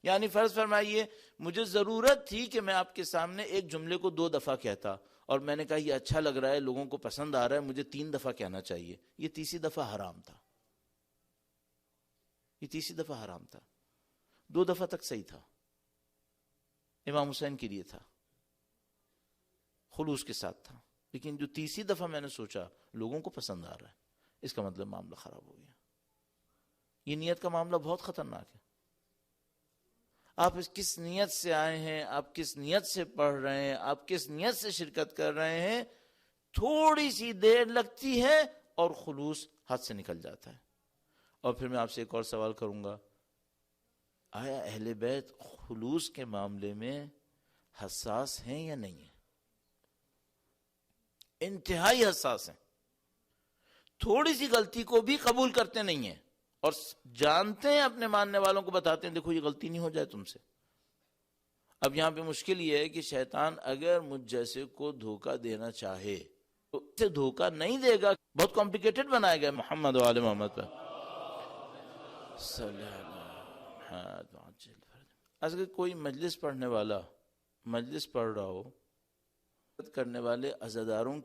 یعنی فرض فرمائیے مجھے ضرورت تھی کہ میں آپ کے سامنے ایک جملے کو 2 دفعہ کہتا، اور میں نے کہا یہ اچھا لگ رہا ہے، لوگوں کو پسند آ رہا ہے، مجھے 3 دفعہ کہنا چاہیے. یہ تیسری دفعہ حرام تھا، یہ تیسری دفعہ حرام تھا. 2 دفعہ تک صحیح تھا، امام حسین کے لیے تھا، خلوص کے ساتھ تھا. لیکن جو تیسری دفعہ میں نے سوچا لوگوں کو پسند آ رہا ہے، اس کا مطلب معاملہ خراب ہو گیا. یہ نیت کا معاملہ بہت خطرناک ہے. آپ کس نیت سے آئے ہیں، آپ کس نیت سے پڑھ رہے ہیں، آپ کس نیت سے شرکت کر رہے ہیں، تھوڑی سی دیر لگتی ہے اور خلوص ہاتھ سے نکل جاتا ہے. اور پھر میں آپ سے ایک اور سوال کروں گا، آیا اہل بیت خلوص کے معاملے میں حساس ہیں یا نہیں ہیں؟ انتہائی حساس ہیں. تھوڑی سی غلطی کو بھی قبول کرتے نہیں ہیں، اور جانتے ہیں، اپنے ماننے والوں کو بتاتے ہیں دیکھو یہ غلطی نہیں ہو جائے تم سے. اب یہاں پہ مشکل یہ ہے کہ شیطان اگر مجھ جیسے کو دھوکہ دینا چاہے تو اسے دھوکہ نہیں دے گا، بہت کمپلیکیٹڈ بنایا گیا محمد و آل محمد پر صلی اللہ علیہ وسلم۔ اگر کوئی مجلس پڑھنے والا مجلس پڑھ رہا ہو کرنے والے عزاداروں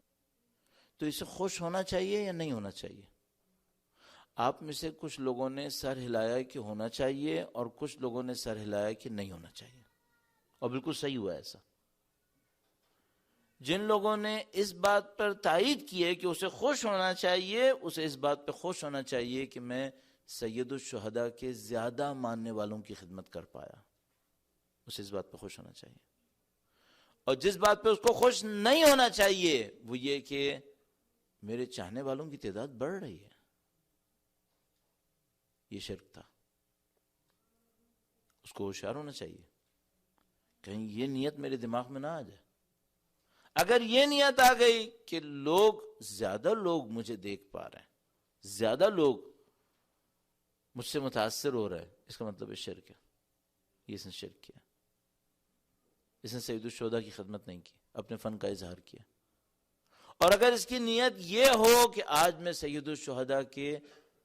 تو اسے خوش ہونا چاہیے یا نہیں ہونا چاہیے؟ آپ میں سے کچھ لوگوں نے سر ہلایا کہ ہونا چاہیے اور کچھ لوگوں نے سر ہلایا کہ نہیں ہونا چاہیے، اور بالکل صحیح ہوا ایسا۔ جن لوگوں نے اس بات پر تائید کی ہے کہ اسے خوش ہونا چاہیے، اسے اس بات پہ خوش ہونا چاہیے کہ میں سید الشہداء کے زیادہ ماننے والوں کی خدمت کر پایا، اسے اس بات پہ خوش ہونا چاہیے۔ اور جس بات پہ اس کو خوش نہیں ہونا چاہیے وہ یہ کہ میرے چاہنے والوں کی تعداد بڑھ رہی ہے، یہ شرک تھا۔ اس کو ہوشیار ہونا چاہیے کہیں یہ نیت میرے دماغ میں نہ آ جائے۔ اگر یہ نیت آ گئی کہ زیادہ لوگ مجھے دیکھ پا رہے ہیں، زیادہ لوگ مجھ سے متاثر ہو رہے ہیں، اس کا مطلب ہے شرک ہے، یہ اس نے شرک کیا، اس نے سید الشہداء کی خدمت نہیں کی، اپنے فن کا اظہار کیا۔ اور اگر اس کی نیت یہ ہو کہ آج میں سید الشہداء کے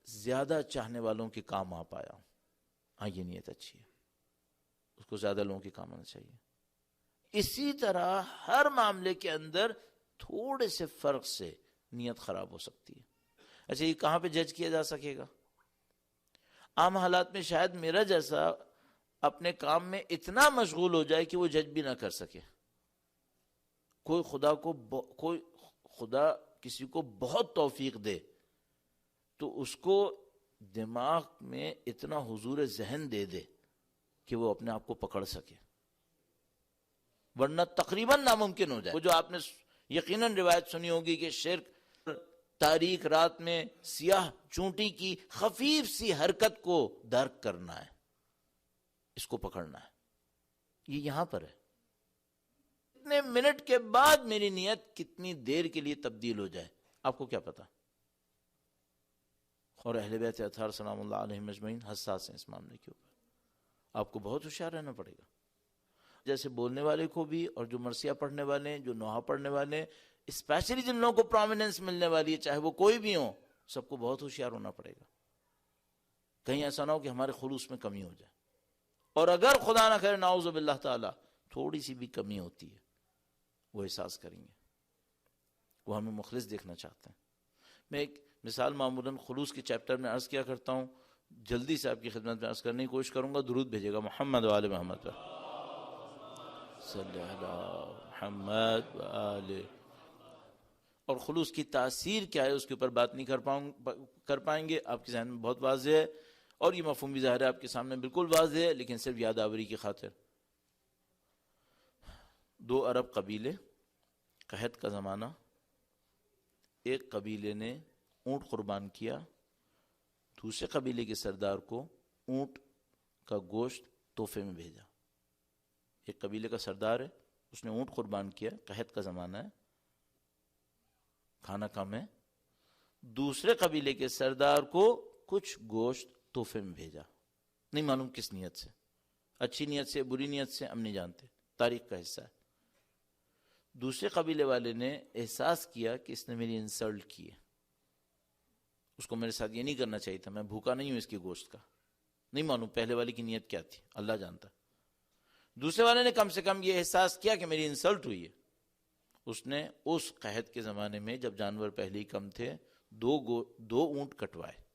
زیادہ چاہنے والوں کے کام آ پایا ہوں، ہاں یہ نیت اچھی ہے، اس کو زیادہ لوگوں کے کام آنا چاہیے۔ اسی طرح ہر معاملے کے اندر تھوڑے سے فرق سے نیت خراب ہو سکتی ہے۔ اچھا یہ کہاں پہ جج کیا جا سکے گا؟ عام حالات میں شاید میرا جیسا اپنے کام میں اتنا مشغول ہو جائے کہ وہ جج بھی نہ کر سکے۔ کوئی خدا کسی کو بہت توفیق دے تو اس کو دماغ میں اتنا حضور ذہن دے دے کہ وہ اپنے آپ کو پکڑ سکے، ورنہ تقریباً ناممکن ہو جائے۔ وہ جو آپ نے یقیناً روایت سنی ہوگی کہ شرک تاریک رات میں سیاہ چونٹی کی خفیف سی حرکت کو درک کرنا ہے، اس کو پکڑنا ہے۔ یہ یہاں پر ہے، کتنے منٹ کے بعد میری نیت کتنی دیر کے لیے تبدیل ہو جائے آپ کو کیا پتا؟ اور اہل بیت اطہار سلام اللہ علیہم اجمعین حساس ہیں اس معاملے کے اوپر، آپ کو بہت ہوشیار رہنا پڑے گا۔ جیسے بولنے والے کو بھی، اور جو مرثیہ پڑھنے والے ہیں، جو نوحہ پڑھنے والے ہیں، اسپیشلی جن لوگوں کو پرومیننس ملنے والی ہے، چاہے وہ کوئی بھی ہو، سب کو بہت ہوشیار ہونا پڑے گا، کہیں ایسا نہ ہو کہ ہمارے خلوص میں کمی ہو جائے۔ اور اگر خدا نہ کرے نعوذ باللہ تعالی تھوڑی سی بھی کمی ہوتی ہے، وہ احساس کریں گے، وہ ہمیں مخلص دیکھنا چاہتے ہیں۔ میں ایک مثال معمولاً خلوص کے چیپٹر میں عرض کیا کرتا ہوں، جلدی سے آپ کی خدمت میں عرض کرنے کی کوشش کروں گا، درود بھیجے گا محمد و آل محمد پر صلی اللہ محمد و آل۔ اور خلوص کی تاثیر کیا ہے اس کے اوپر بات نہیں کر پائیں گے، آپ کے ذہن میں بہت واضح ہے، اور یہ مفہوم بھی ظاہر ہے آپ کے سامنے بالکل واضح ہے، لیکن صرف یاد آوری کی خاطر۔ 2 عرب قبیلے، قحط کا زمانہ، ایک قبیلے نے اونٹ قربان کیا، دوسرے قبیلے کے سردار کو اونٹ کا گوشت تحفے میں بھیجا۔ ایک قبیلے کا سردار ہے، اس نے اونٹ قربان کیا، قحط کا زمانہ ہے، کھانا کم ہے، دوسرے قبیلے کے سردار کو کچھ گوشت تحفے میں بھیجا، نہیں معلوم کس نیت سے، اچھی نیت سے بری نیت سے ہم نہیں جانتے، تاریخ کا حصہ ہے۔ دوسرے قبیلے والے نے احساس کیا کہ اس نے میری انسلٹ کی ہے، اس کو میرے ساتھ یہ نہیں کرنا چاہیے تھا، میں بھوکا نہیں ہوں اس کے گوشت کا، نہیں معلوم پہلے والے کی نیت کیا تھی، اللہ جانتا۔ دوسرے والے نے کم سے کم یہ احساس کیا کہ میری انسلٹ ہوئی ہے، اس نے اس قحط کے زمانے میں جب جانور پہلے ہی کم تھے 2 اونٹ کٹوائے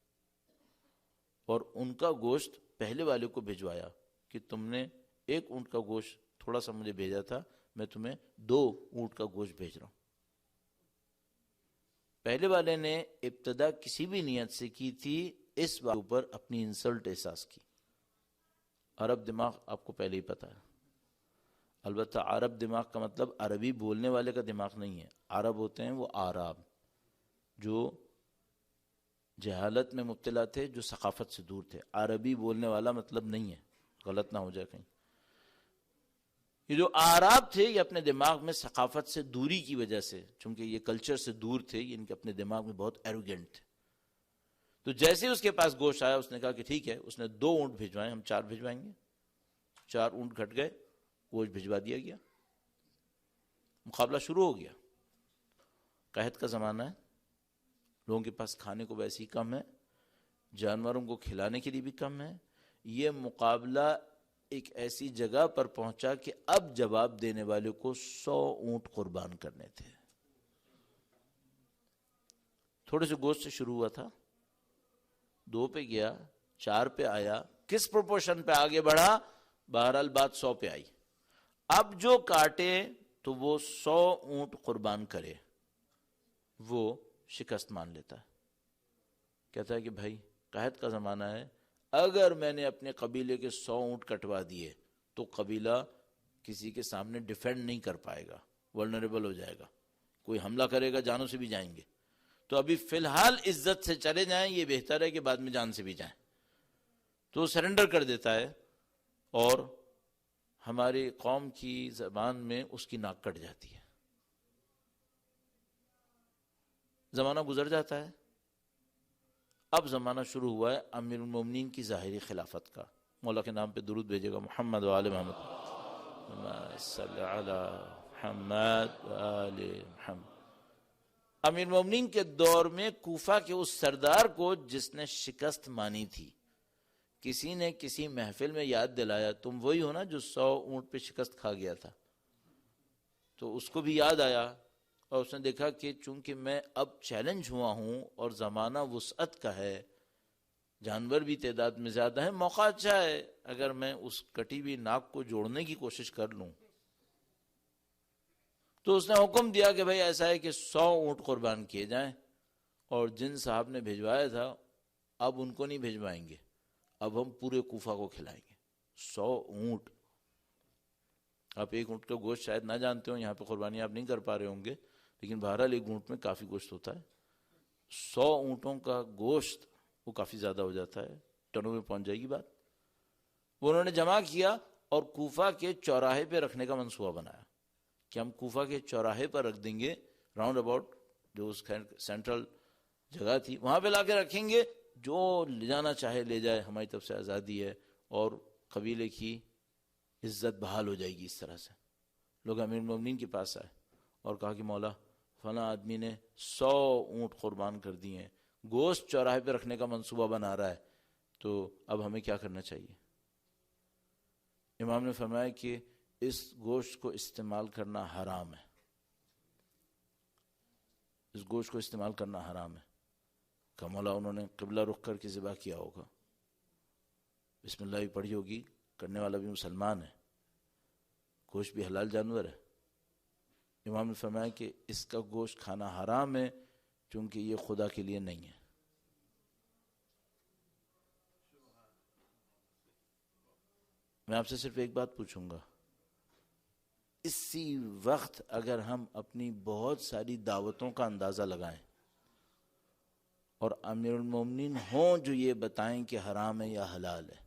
اور ان کا گوشت پہلے والے کو بھجوایا کہ تم نے 1 اونٹ کا گوشت تھوڑا سا مجھے بھیجا تھا، میں تمہیں 2 اونٹ کا گوشت بھیج رہا ہوں۔ پہلے والے نے ابتدا کسی بھی نیت سے کی تھی، اس بات پر اپنی انسلٹ احساس کی۔ عرب دماغ آپ کو پہلے ہی پتا ہے، البتہ عرب دماغ کا مطلب عربی بولنے والے کا دماغ نہیں ہے، عرب ہوتے ہیں وہ آراب جو جہالت میں مبتلا تھے، جو ثقافت سے دور تھے۔ عربی بولنے والا مطلب نہیں ہے، غلط نہ ہو جائے کہیں۔ یہ جو آراب تھے یہ اپنے دماغ میں ثقافت سے دوری کی وجہ سے، چونکہ یہ کلچر سے دور تھے، یہ ان کے اپنے دماغ میں بہت ایروگینٹ تھے، تو جیسے اس کے پاس گوشت آیا اس نے کہا کہ ٹھیک ہے، اس نے 2 اونٹ بھجوائے، ہم 4 بھجوائیں گے۔ 4 اونٹ گھٹ گئے، گوشت بھجوا دیا گیا، مقابلہ شروع ہو گیا۔ قحط کا زمانہ ہے، لوگوں کے پاس کھانے کو ویسے ہی کم ہے، جانوروں کو کھلانے کے لیے بھی کم ہے۔ یہ مقابلہ ایک ایسی جگہ پر پہنچا کہ اب جواب دینے والے کو 100 اونٹ قربان کرنے تھے۔ تھوڑے سے گوشت سے شروع ہوا تھا، 2 پہ گیا، 4 پہ آیا، کس پروپورشن پہ آگے بڑھا، بہرحال بات 100 پہ آئی۔ اب جو کاٹے تو وہ 100 اونٹ قربان کرے، وہ شکست مان لیتا ہے، کہتا ہے کہ بھائی قحط کا زمانہ ہے، اگر میں نے اپنے قبیلے کے 100 اونٹ کٹوا دیے تو قبیلہ کسی کے سامنے ڈیفینڈ نہیں کر پائے گا، ولنریبل ہو جائے گا، کوئی حملہ کرے گا جانوں سے بھی جائیں گے، تو ابھی فی الحال عزت سے چلے جائیں، یہ بہتر ہے کہ بعد میں جان سے بھی جائیں۔ تو سرنڈر کر دیتا ہے، اور ہماری قوم کی زبان میں اس کی ناک کٹ جاتی ہے۔ زمانہ گزر جاتا ہے، اب زمانہ شروع ہوا ہے امیر المومنین کی ظاہری خلافت کا۔ مولا کے نام پہ درود بھیجے گا، محمد و آل محمد، صلی علی محمد و آل محمد۔ امیر المومنین کے دور میں کوفہ کے اس سردار کو جس نے شکست مانی تھی، کسی نے کسی محفل میں یاد دلایا، تم وہی ہو نا جو 100 اونٹ پہ شکست کھا گیا تھا؟ تو اس کو بھی یاد آیا، اور اس نے دیکھا کہ چونکہ میں اب چیلنج ہوا ہوں اور زمانہ وسعت کا ہے، جانور بھی تعداد میں زیادہ ہیں، موقع اچھا ہے اگر میں اس کٹی ہوئی ناک کو جوڑنے کی کوشش کر لوں۔ تو اس نے حکم دیا کہ بھائی ایسا ہے کہ 100 اونٹ قربان کیے جائیں، اور جن صاحب نے بھیجوایا تھا اب ان کو نہیں بھیجوائیں گے، اب ہم پورے کوفہ کو کھلائیں گے۔ 100 اونٹ، آپ ایک اونٹ کا گوشت شاید نہ جانتے ہوں، یہاں پہ قربانی آپ نہیں کر پا رہے ہوں گے، لیکن بہرحال ایک اونٹ میں کافی گوشت ہوتا ہے۔ 100 اونٹوں کا گوشت وہ کافی زیادہ ہو جاتا ہے، ٹنوں میں پہنچ جائے گی بات۔ وہ انہوں نے جمع کیا اور کوفہ کے چوراہے پہ رکھنے کا منصوبہ بنایا کہ ہم کوفہ کے چوراہے پر رکھ دیں گے، راؤنڈ اباؤٹ جو اس سینٹرل جگہ تھی وہاں پہ لا کے رکھیں گے، جو لے جانا چاہے لے جائے، ہماری طرف سے آزادی ہے، اور قبیلے کی عزت بحال ہو جائے گی۔ اس طرح سے لوگ امیر المومنین کے پاس آئے اور کہا کہ مولا فلاں آدمی نے 100 اونٹ قربان کر دیے ہیں، گوشت چوراہے پہ رکھنے کا منصوبہ بنا رہا ہے، تو اب ہمیں کیا کرنا چاہیے؟ امام نے فرمایا کہ اس گوشت کو استعمال کرنا حرام ہے، اس گوشت کو استعمال کرنا حرام ہے۔ کہ مولا انہوں نے قبلہ رخ کر کے ذبح کیا ہوگا، بسم اللہ بھی پڑھی ہوگی، کرنے والا بھی مسلمان ہے، گوشت بھی حلال جانور ہے۔ امام نے فرمایا کہ اس کا گوشت کھانا حرام ہے، چونکہ یہ خدا کے لیے نہیں ہے۔ میں آپ سے صرف ایک بات پوچھوں گا، اسی وقت اگر ہم اپنی بہت ساری دعوتوں کا اندازہ لگائیں اور امیر المومنین ہوں جو یہ بتائیں کہ حرام ہے یا حلال ہے،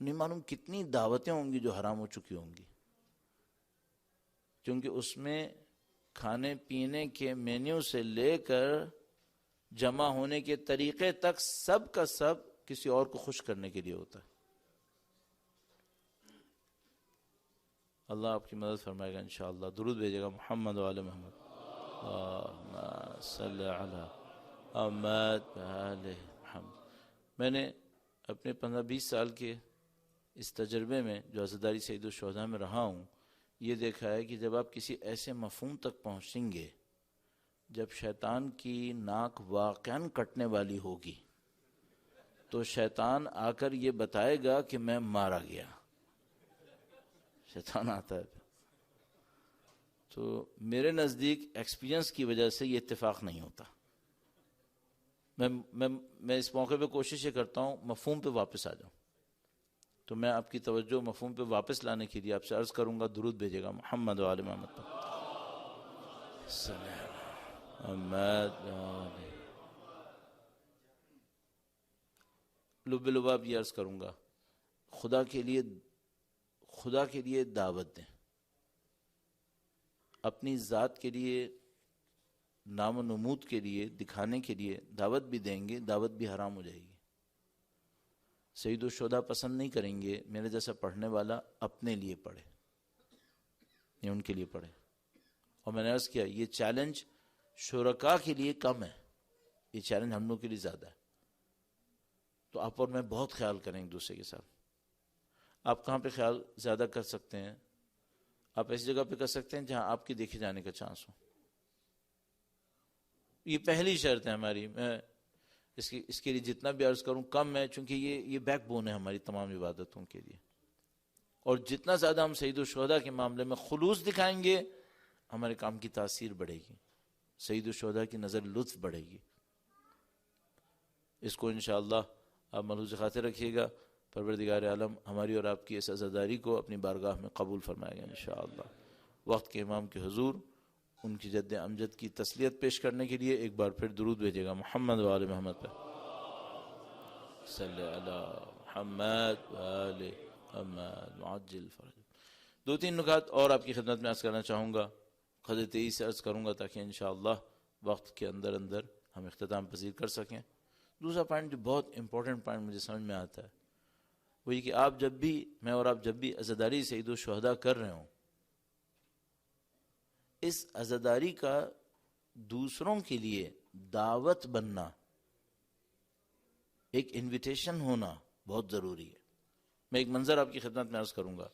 نہیں معلوم کتنی دعوتیں ہوں گی جو حرام ہو چکی ہوں گی، کیونکہ اس میں کھانے پینے کے مینیو سے لے کر جمع ہونے کے طریقے تک سب کا سب کسی اور کو خوش کرنے کے لیے ہوتا ہے۔ اللہ آپ کی مدد فرمائے گا انشاءاللہ۔ درود بھیجے گا، محمد و آل محمد، اللہم صلی علی محمد و آل محمد۔ میں نے اپنے 15-20 سال کے اس تجربے میں جو عزاداری سید الشہداء میں رہا ہوں، یہ دیکھا ہے کہ جب آپ کسی ایسے مفہوم تک پہنچیں گے جب شیطان کی ناک واقعاً کٹنے والی ہوگی، تو شیطان آ کر یہ بتائے گا کہ میں مارا گیا، شیطان آتا ہے۔ تو میرے نزدیک ایکسپیرینس کی وجہ سے یہ اتفاق نہیں ہوتا۔ میں اس موقع پہ کوشش یہ کرتا ہوں مفہوم پہ واپس آ جاؤں، تو میں آپ کی توجہ مفہوم پہ واپس لانے کے لیے آپ سے عرض کروں گا، درود بھیجے گا، محمد و آل محمد پر محمد و آل۔ لب لباب یہ عرض کروں گا، خدا کے لیے دعوت دیں، اپنی ذات کے لیے، نام و نمود کے لیے، دکھانے کے لیے دعوت بھی دیں گے، دعوت بھی حرام ہو جائے گی۔ سید الشہداء پسند نہیں کریں گے میرے جیسا پڑھنے والا اپنے لیے پڑھے یا ان کے لیے پڑھے. اور میں نے عرض کیا یہ چیلنج شرکاء کے لیے کم ہے، یہ چیلنج ہم لوگ کے لیے زیادہ ہے. تو آپ اور میں بہت خیال کریں ایک دوسرے کے ساتھ. آپ کہاں پہ خیال زیادہ کر سکتے ہیں؟ آپ ایسی جگہ پہ کر سکتے ہیں جہاں آپ کے دیکھے جانے کا چانس ہو. یہ پہلی شرط ہے ہماری. میں اس کے لیے جتنا بھی عرض کروں کم ہے، چونکہ یہ بیک بون ہے ہماری تمام عبادتوں کے لیے. اور جتنا زیادہ ہم سید الشہداء کے معاملے میں خلوص دکھائیں گے ہمارے کام کی تاثیر بڑھے گی، سید الشہداء کی نظر لطف بڑھے گی. اس کو انشاءاللہ آپ ملحوظ خاطر رکھیے گا. پروردگار عالم ہماری اور آپ کی اس عزاداری کو اپنی بارگاہ میں قبول فرمائے گا انشاءاللہ. وقت کے امام کے حضور ان کی جد امجد کی تسلیت پیش کرنے کے لیے ایک بار پھر درود بھیجے گا محمد و آل محمد پہ. صلی علی محمد و آل محمد معجل فرج. 2-3 نکات اور آپ کی خدمت میں عرض کرنا چاہوں گا، خد تیزی سے عرض کروں گا تاکہ انشاءاللہ وقت کے اندر ہم اختتام پذیر کر سکیں. دوسرا پوائنٹ جو بہت امپورٹنٹ پوائنٹ مجھے سمجھ میں آتا ہے وہ یہ کہ آپ جب بھی میں اور آپ جب بھی عزاداری سید الشہداء کر رہے ہوں، اس عزاداری کا دوسروں کے لیے دعوت بننا، ایک انویٹیشن ہونا بہت ضروری ہے. میں ایک منظر آپ کی خدمت میں عرض کروں گا.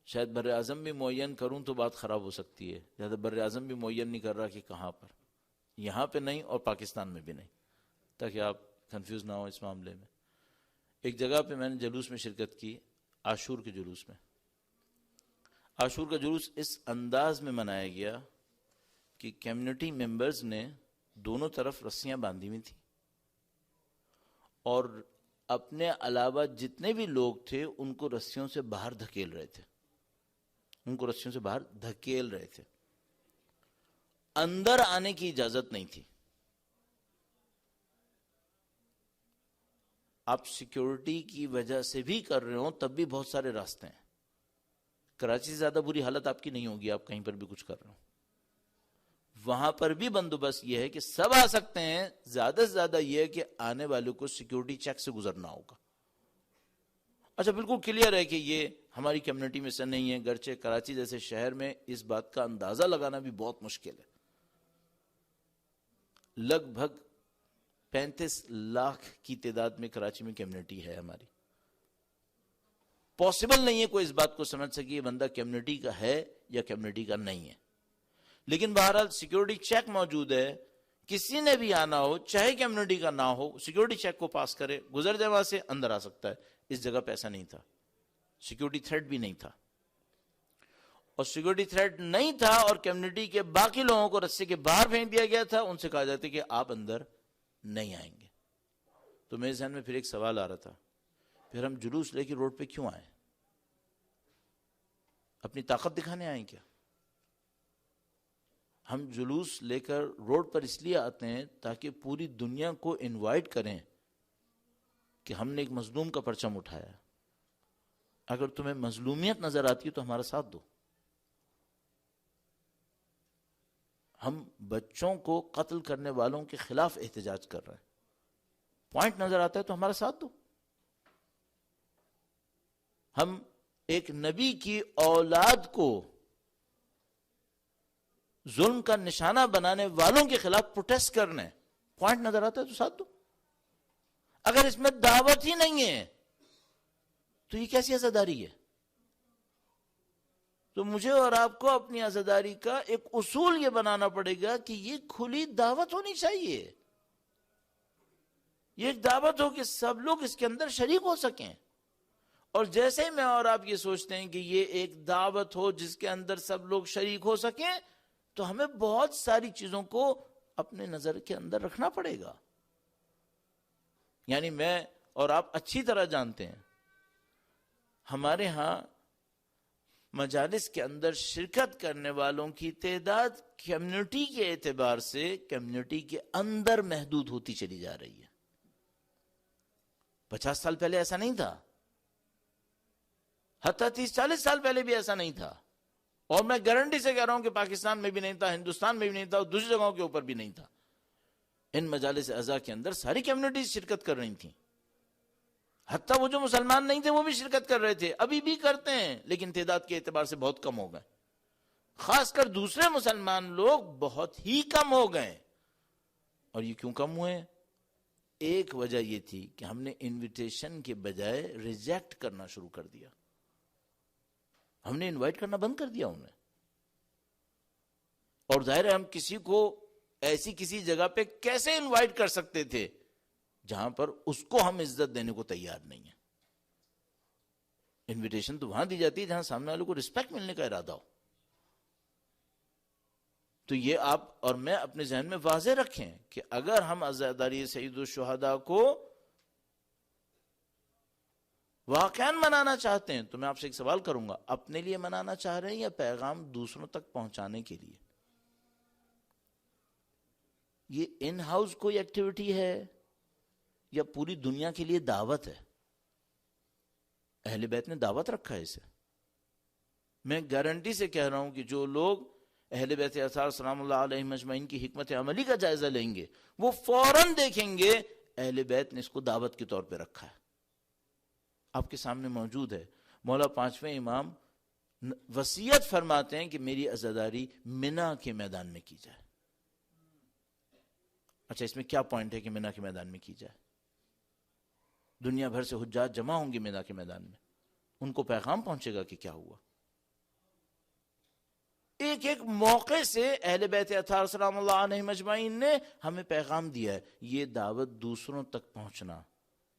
شاید بر اعظم بھی معین کروں تو بات خراب ہو سکتی ہے، زیادہ بر اعظم بھی معین نہیں کر رہا کہ کہاں پر، یہاں پہ نہیں اور پاکستان میں بھی نہیں، تاکہ آپ کنفیوز نہ ہو اس معاملے میں. ایک جگہ پہ میں نے جلوس میں شرکت کی، عاشور کے جلوس میں. عاشور کا جلوس اس انداز میں منایا گیا کہ کمیونٹی ممبرز نے دونوں طرف رسیاں باندھی ہوئی تھیں اور اپنے علاوہ جتنے بھی لوگ تھے ان کو رسیوں سے باہر دھکیل رہے تھے، اندر آنے کی اجازت نہیں تھی. آپ سیکیورٹی کی وجہ سے بھی کر رہے ہوں تب بھی بہت سارے راستے ہیں. کراچی سے زیادہ بری حالت آپ کی نہیں ہوگی، آپ کہیں پر بھی کچھ کر رہے ہوں. وہاں پر بھی بندوبست یہ ہے کہ سب آ سکتے ہیں، زیادہ سے زیادہ یہ ہے کہ آنے والوں کو سیکیورٹی چیک سے گزرنا ہوگا. اچھا بالکل کلیئر ہے کہ یہ ہماری کمیونٹی میں سے نہیں ہے، گرچہ کراچی جیسے شہر میں اس بات کا اندازہ لگانا بھی بہت مشکل ہے. لگ بھگ 35 لاکھ کی تعداد میں کراچی میں کمیونٹی ہے ہماری. پاسبل نہیں ہے کوئی اس بات کو سمجھ سکے یہ بندہ کمیونٹی کا ہے یا کمیونٹی کا نہیں ہے. لیکن بہرحال سیکیورٹی چیک موجود ہے، کسی نے بھی آنا ہو چاہے کمیونٹی کا نہ ہو، سیکیورٹی چیک کو پاس کرے، گزر جائے وہاں سے، اندر آ سکتا ہے. اس جگہ پہ ایسا نہیں تھا، سیکیورٹی تھریٹ بھی نہیں تھا. اور سیکیورٹی تھریٹ نہیں تھا اور کمیونٹی کے باقی لوگوں کو رسے کے باہر پھینک دیا گیا تھا، ان سے کہا جاتا ہے کہ آپ اندر نہیں آئیں گے. تو میرے ذہن میں پھر ایک سوال آ رہا تھا، پھر ہم جلوس لے کے روڈ پہ کیوں آئے؟ اپنی طاقت دکھانے آئیں کیا؟ ہم جلوس لے کر روڈ پر اس لیے آتے ہیں تاکہ پوری دنیا کو انوائٹ کریں کہ ہم نے ایک مظلوم کا پرچم اٹھایا. اگر تمہیں مظلومیت نظر آتی ہے تو ہمارا ساتھ دو. ہم بچوں کو قتل کرنے والوں کے خلاف احتجاج کر رہے ہیں، پوائنٹ نظر آتا ہے تو ہمارا ساتھ دو. ہم ایک نبی کی اولاد کو ظلم کا نشانہ بنانے والوں کے خلاف پروٹیسٹ کرنے، پوائنٹ نظر آتا ہے تو ساتھ دو. اگر اس میں دعوت ہی نہیں ہے تو یہ کیسی عزاداری ہے؟ تو مجھے اور آپ کو اپنی عزاداری کا ایک اصول یہ بنانا پڑے گا کہ یہ کھلی دعوت ہونی چاہیے. یہ ایک دعوت ہو کہ سب لوگ اس کے اندر شریک ہو سکیں. اور جیسے میں اور آپ یہ سوچتے ہیں کہ یہ ایک دعوت ہو جس کے اندر سب لوگ شریک ہو سکیں، تو ہمیں بہت ساری چیزوں کو اپنے نظر کے اندر رکھنا پڑے گا. یعنی میں اور آپ اچھی طرح جانتے ہیں ہمارے ہاں مجالس کے اندر شرکت کرنے والوں کی تعداد کمیونٹی کے اعتبار سے کمیونٹی کے اندر محدود ہوتی چلی جا رہی ہے. 50 سال پہلے ایسا نہیں تھا، حتیٰ 30-40 سال پہلے بھی ایسا نہیں تھا. اور میں گارنٹی سے کہہ رہا ہوں کہ پاکستان میں بھی نہیں تھا، ہندوستان میں بھی نہیں تھا، اور دوسری جگہوں کے اوپر بھی نہیں تھا. ان مجالس اعزاء کے اندر ساری کمیونٹیز شرکت کر رہی تھیں، حتیٰ وہ جو مسلمان نہیں تھے وہ بھی شرکت کر رہے تھے، ابھی بھی کرتے ہیں لیکن تعداد کے اعتبار سے بہت کم ہو گئے، خاص کر دوسرے مسلمان لوگ بہت ہی کم ہو گئے۔ اور یہ کیوں کم ہوئے؟ ایک وجہ یہ تھی کہ ہم نے انویٹیشن کے بجائے ریجیکٹ کرنا شروع کر دیا، ہم نے انوائٹ کرنا بند کر دیا انہیں۔ اور ظاہر ہے ہم کسی کو ایسی کسی جگہ پہ کیسے انوائٹ کر سکتے تھے جہاں پر اس کو ہم عزت دینے کو تیار نہیں ہیں؟ انویٹیشن تو وہاں دی جاتی ہے جہاں سامنے والے کو رسپیکٹ ملنے کا ارادہ ہو۔ تو یہ آپ اور میں اپنے ذہن میں واضح رکھیں کہ اگر ہم عزاداری سید الشہداء کو واقعاً منانا چاہتے ہیں تو میں آپ سے ایک سوال کروں گا، اپنے لیے منانا چاہ رہے ہیں یا پیغام دوسروں تک پہنچانے کے لیے؟ یہ ان ہاؤس کوئی ایکٹیویٹی ہے یا پوری دنیا کے لیے دعوت ہے؟ اہل بیت نے دعوت رکھا ہے اسے۔ میں گارنٹی سے کہہ رہا ہوں کہ جو لوگ اہل بیت اطہار سلام اللہ علیہ مجمعین کی حکمت عملی کا جائزہ لیں گے وہ فوراً دیکھیں گے اہل بیت نے اس کو دعوت کے طور پہ رکھا ہے۔ آپ کے سامنے موجود ہے، مولا پانچویں امام وصیت فرماتے ہیں کہ میری عزاداری منا کے میدان میں کی جائے۔ اچھا، اس میں کیا پوائنٹ ہے کہ منا کے میدان میں کی جائے؟ دنیا بھر سے حجاج جمع ہوں گے منا کے میدان میں، ان کو پیغام پہنچے گا کہ کیا ہوا۔ ایک ایک موقع سے اہل بیت اطہار سلام اللہ علیہ مجمعین نے ہمیں پیغام دیا ہے، یہ دعوت دوسروں تک پہنچنا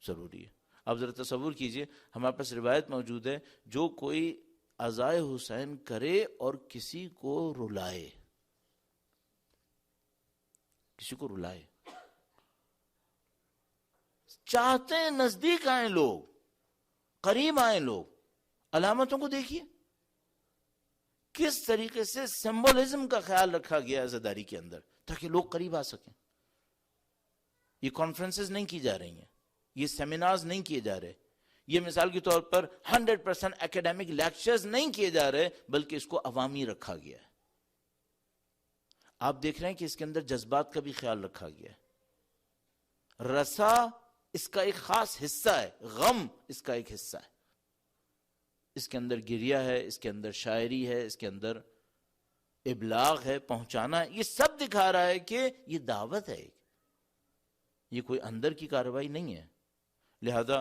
ضروری ہے۔ آپ ذرا تصور کیجئے، ہمارے پاس روایت موجود ہے، جو کوئی عزائے حسین کرے اور کسی کو رلائے، کسی کو رلائے، چاہتے ہیں نزدیک آئیں لوگ، قریب آئیں لوگ، علامتوں کو دیکھیے کس طریقے سے سمبولزم کا خیال رکھا گیا عزاداری کے اندر تاکہ لوگ قریب آ سکیں۔ یہ کانفرنسز نہیں کی جا رہی ہیں، یہ سیمینارز نہیں کیے جا رہے، یہ مثال کے طور پر 100% ایکیڈیمک لیکچرز نہیں کیے جا رہے، بلکہ اس کو عوامی رکھا گیا ہے۔ آپ دیکھ رہے ہیں کہ اس کے اندر جذبات کا بھی خیال رکھا گیا ہے، رسا اس کا ایک خاص حصہ ہے، غم اس کا ایک حصہ ہے، اس کے اندر گریہ ہے، اس کے اندر شاعری ہے، اس کے اندر ابلاغ ہے، پہنچانا ہے، یہ سب دکھا رہا ہے کہ یہ دعوت ہے، یہ کوئی اندر کی کارروائی نہیں ہے۔ لہذا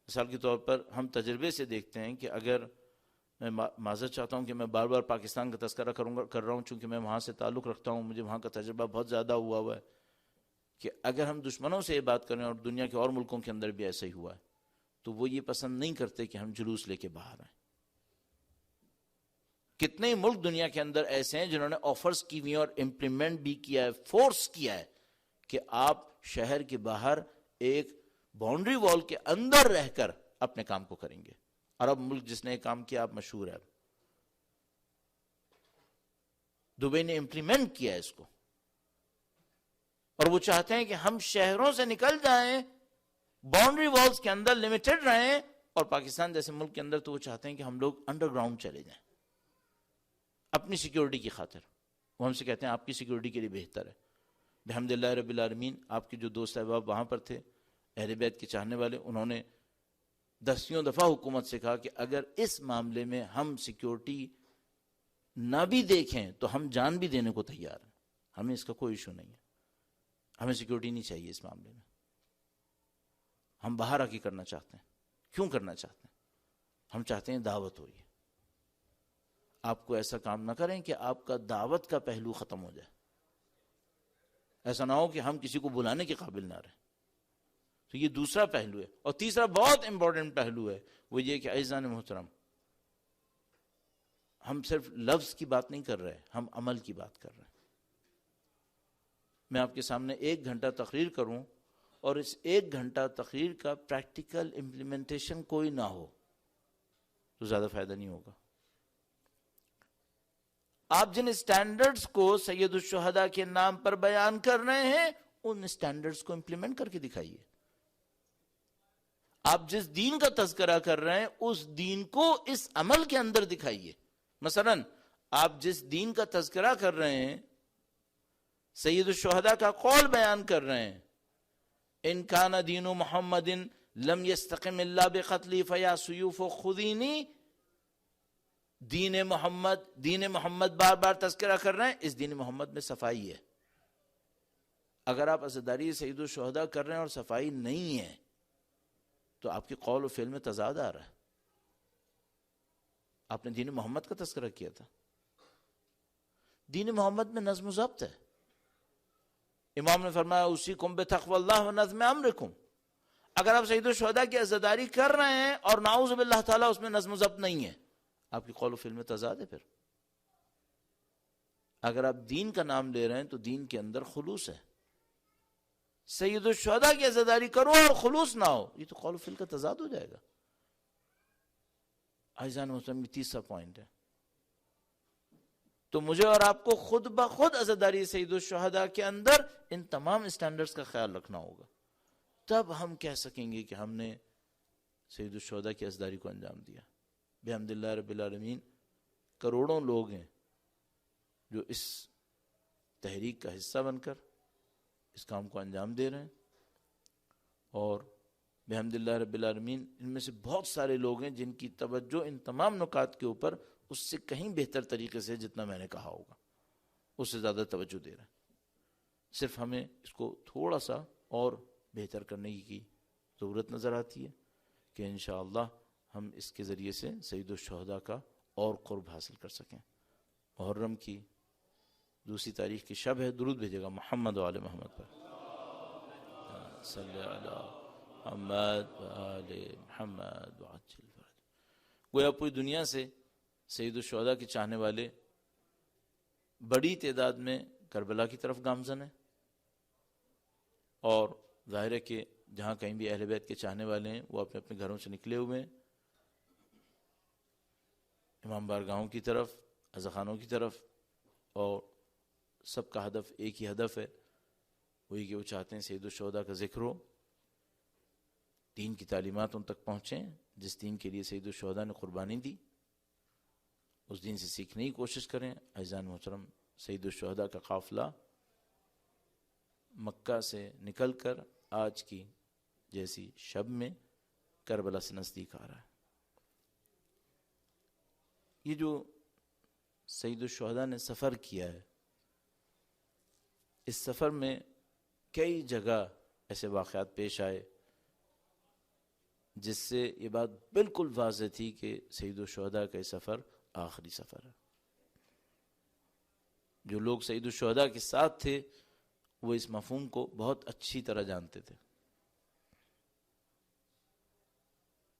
مثال کے طور پر ہم تجربے سے دیکھتے ہیں کہ اگر میں معذرت چاہتا ہوں کہ میں بار بار پاکستان کا تذکرہ کر رہا ہوں چونکہ میں وہاں سے تعلق رکھتا ہوں، مجھے وہاں کا تجربہ بہت زیادہ ہوا ہے کہ اگر ہم دشمنوں سے یہ بات کریں، اور دنیا کے اور ملکوں کے اندر بھی ایسا ہی ہوا ہے، تو وہ یہ پسند نہیں کرتے کہ ہم جلوس لے کے باہر آئیں۔ کتنے ہی ملک دنیا کے اندر ایسے ہیں جنہوں نے آفرز کی ہوئی اور امپلیمنٹ بھی کیا ہے، فورس کیا ہے کہ آپ شہر کے باہر ایک باؤنڈری وال کے اندر رہ کر اپنے کام کو کریں گے۔ عرب ملک جس نے یہ کام کیا آپ مشہور ہے، دبئی نے امپلیمنٹ کیا ہے اس کو، اور وہ چاہتے ہیں کہ ہم شہروں سے نکل جائیں، باؤنڈری والز کے اندر لمیٹڈ رہیں، اور پاکستان جیسے ملک کے اندر تو وہ چاہتے ہیں کہ ہم لوگ انڈر گراؤنڈ چلے جائیں اپنی سیکیورٹی کی خاطر۔ وہ ہم سے کہتے ہیں آپ کی سیکیورٹی کے لیے بہتر ہے۔ بحمداللہ رب العالمین آپ کے جو دوست احباب وہاں پر تھے، اہل بیت کے چاہنے والے، انہوں نے دسیوں دفعہ حکومت سے کہا کہ اگر اس معاملے میں ہم سیکیورٹی نہ بھی دیکھیں تو ہم جان بھی دینے کو تیار ہیں، ہمیں اس کا کوئی ایشو نہیں ہے، ہمیں سیکیورٹی نہیں چاہیے اس معاملے میں، ہم باہر آ کے کرنا چاہتے ہیں۔ کیوں کرنا چاہتے ہیں؟ ہم چاہتے ہیں دعوت ہو۔ آپ کو ایسا کام نہ کریں کہ آپ کا دعوت کا پہلو ختم ہو جائے، ایسا نہ ہو کہ ہم کسی کو بلانے کے قابل نہ رہیں۔ تو یہ دوسرا پہلو ہے۔ اور تیسرا بہت امپورٹنٹ پہلو ہے، وہ یہ کہ عزیزان محترم، ہم صرف لفظ کی بات نہیں کر رہے، ہم عمل کی بات کر رہے ہیں۔ میں آپ کے سامنے 1 گھنٹہ تقریر کروں اور اس 1 گھنٹہ تقریر کا پریکٹیکل امپلیمنٹیشن کوئی نہ ہو تو زیادہ فائدہ نہیں ہوگا۔ آپ جن اسٹینڈرڈز کو سید الشہداء کے نام پر بیان کر رہے ہیں ان اسٹینڈرڈز کو امپلیمنٹ کر کے دکھائیے۔ آپ جس دین کا تذکرہ کر رہے ہیں اس دین کو اس عمل کے اندر دکھائیے۔ مثلا آپ جس دین کا تذکرہ کر رہے ہیں سید الشہداء کا قول بیان کر رہے ہیں، ان کان دین محمد لم یستقم الا بقتلی فیا سیوف خذینی. دین محمد بار بار تذکرہ کر رہے ہیں، اس دین محمد میں صفائی ہے. اگر آپ عزاداری سید الشہداء کر رہے ہیں اور صفائی نہیں ہے تو آپ کے قول و فعل میں تضاد آ رہا ہے. آپ نے دین محمد کا تذکرہ کیا تھا. دین محمد میں نظم و ضبط ہے. امام نے فرمایا اوصیکم بتقوی اللہ و نظم امرکم. اگر آپ سید الشہداء کی عزاداری کر رہے ہیں اور نعوذ باللہ تعالیٰ اس میں نظم و ضبط نہیں ہے، آپ کی قول و فعل میں تضاد ہے. پھر اگر آپ دین کا نام لے رہے ہیں تو دین کے اندر خلوص ہے. سید الشہداء کی عزاداری کرو اور خلوص نہ ہو، یہ تو قول و فعل کا تضاد ہو جائے گا. عزیزان مسلم، یہ تیسرا پوائنٹ ہے. تو مجھے اور آپ کو خود بخود عزاداری سید الشہداء کے اندر ان تمام اسٹینڈرڈز کا خیال رکھنا ہوگا. تب ہم کہہ سکیں گے کہ ہم نے سید الشہداء کی عزاداری کو انجام دیا. بحمد اللہ رب العالمین کروڑوں لوگ ہیں جو اس تحریک کا حصہ بن کر اس کام کو انجام دے رہے ہیں، اور بحمد اللہ رب العالمین ان میں سے بہت سارے لوگ ہیں جن کی توجہ ان تمام نکات کے اوپر اس سے کہیں بہتر طریقے سے، جتنا میں نے کہا ہوگا اس سے زیادہ توجہ دے رہے ہیں. صرف ہمیں اس کو تھوڑا سا اور بہتر کرنے کی ضرورت نظر آتی ہے کہ انشاءاللہ ہم اس کے ذریعے سے سید الشہداء کا اور قرب حاصل کر سکیں. محرم کی 2 تاریخ کی شب ہے. درود بھیجے گا محمد و آل محمد پر. صلی علی محمد و آل محمد وعجل فرج. گویا پوری دنیا سے سید الشہداء کے چاہنے والے بڑی تعداد میں کربلا کی طرف گامزن ہیں، اور ظاہر ہے کہ جہاں کہیں بھی اہل بیت کے چاہنے والے ہیں وہ اپنے اپنے گھروں سے نکلے ہوئے ہیں امام بارگاہوں کی طرف، عزاخانوں کی طرف، اور سب کا ہدف ایک ہی ہدف ہے، وہی کہ وہ چاہتے ہیں سید الشہداء کا ذکر ہو، دین کی تعلیمات ان تک پہنچیں. جس دین کے لیے سید الشہداء نے قربانی دی اس دین سے سیکھنے کی کوشش کریں. عزیزان محترم، سید الشہداء کا قافلہ مکہ سے نکل کر آج کی جیسی شب میں کربلا سے نزدیک آ رہا ہے. یہ جو سید الشہداء نے سفر کیا ہے، اس سفر میں کئی جگہ ایسے واقعات پیش آئے جس سے یہ بات بالکل واضح تھی کہ سید الشہداء کا یہ سفر آخری سفر ہے. جو لوگ سید الشہداء کے ساتھ تھے وہ اس مفہوم کو بہت اچھی طرح جانتے تھے.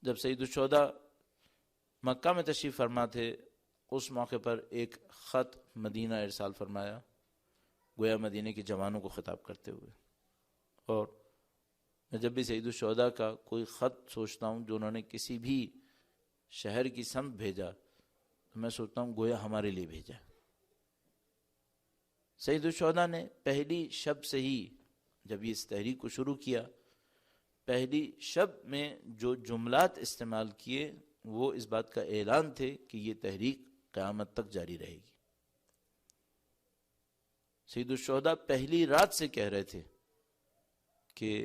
جب سید الشہداء مکہ میں تشریف فرما تھے اس موقع پر ایک خط مدینہ ارسال فرمایا، گویا مدینہ کے جوانوں کو خطاب کرتے ہوئے. اور میں جب بھی سید الشہداء کا کوئی خط سوچتا ہوں جو انہوں نے کسی بھی شہر کی سمت بھیجا تو میں سوچتا ہوں گویا ہمارے لیے بھیجا. سید الشہداء نے پہلی شب سے ہی جب یہ اس تحریک کو شروع کیا، پہلی شب میں جو جملات استعمال کیے وہ اس بات کا اعلان تھے کہ یہ تحریک قیامت تک جاری رہے گی. سید الشہداء پہلی رات سے کہہ رہے تھے کہ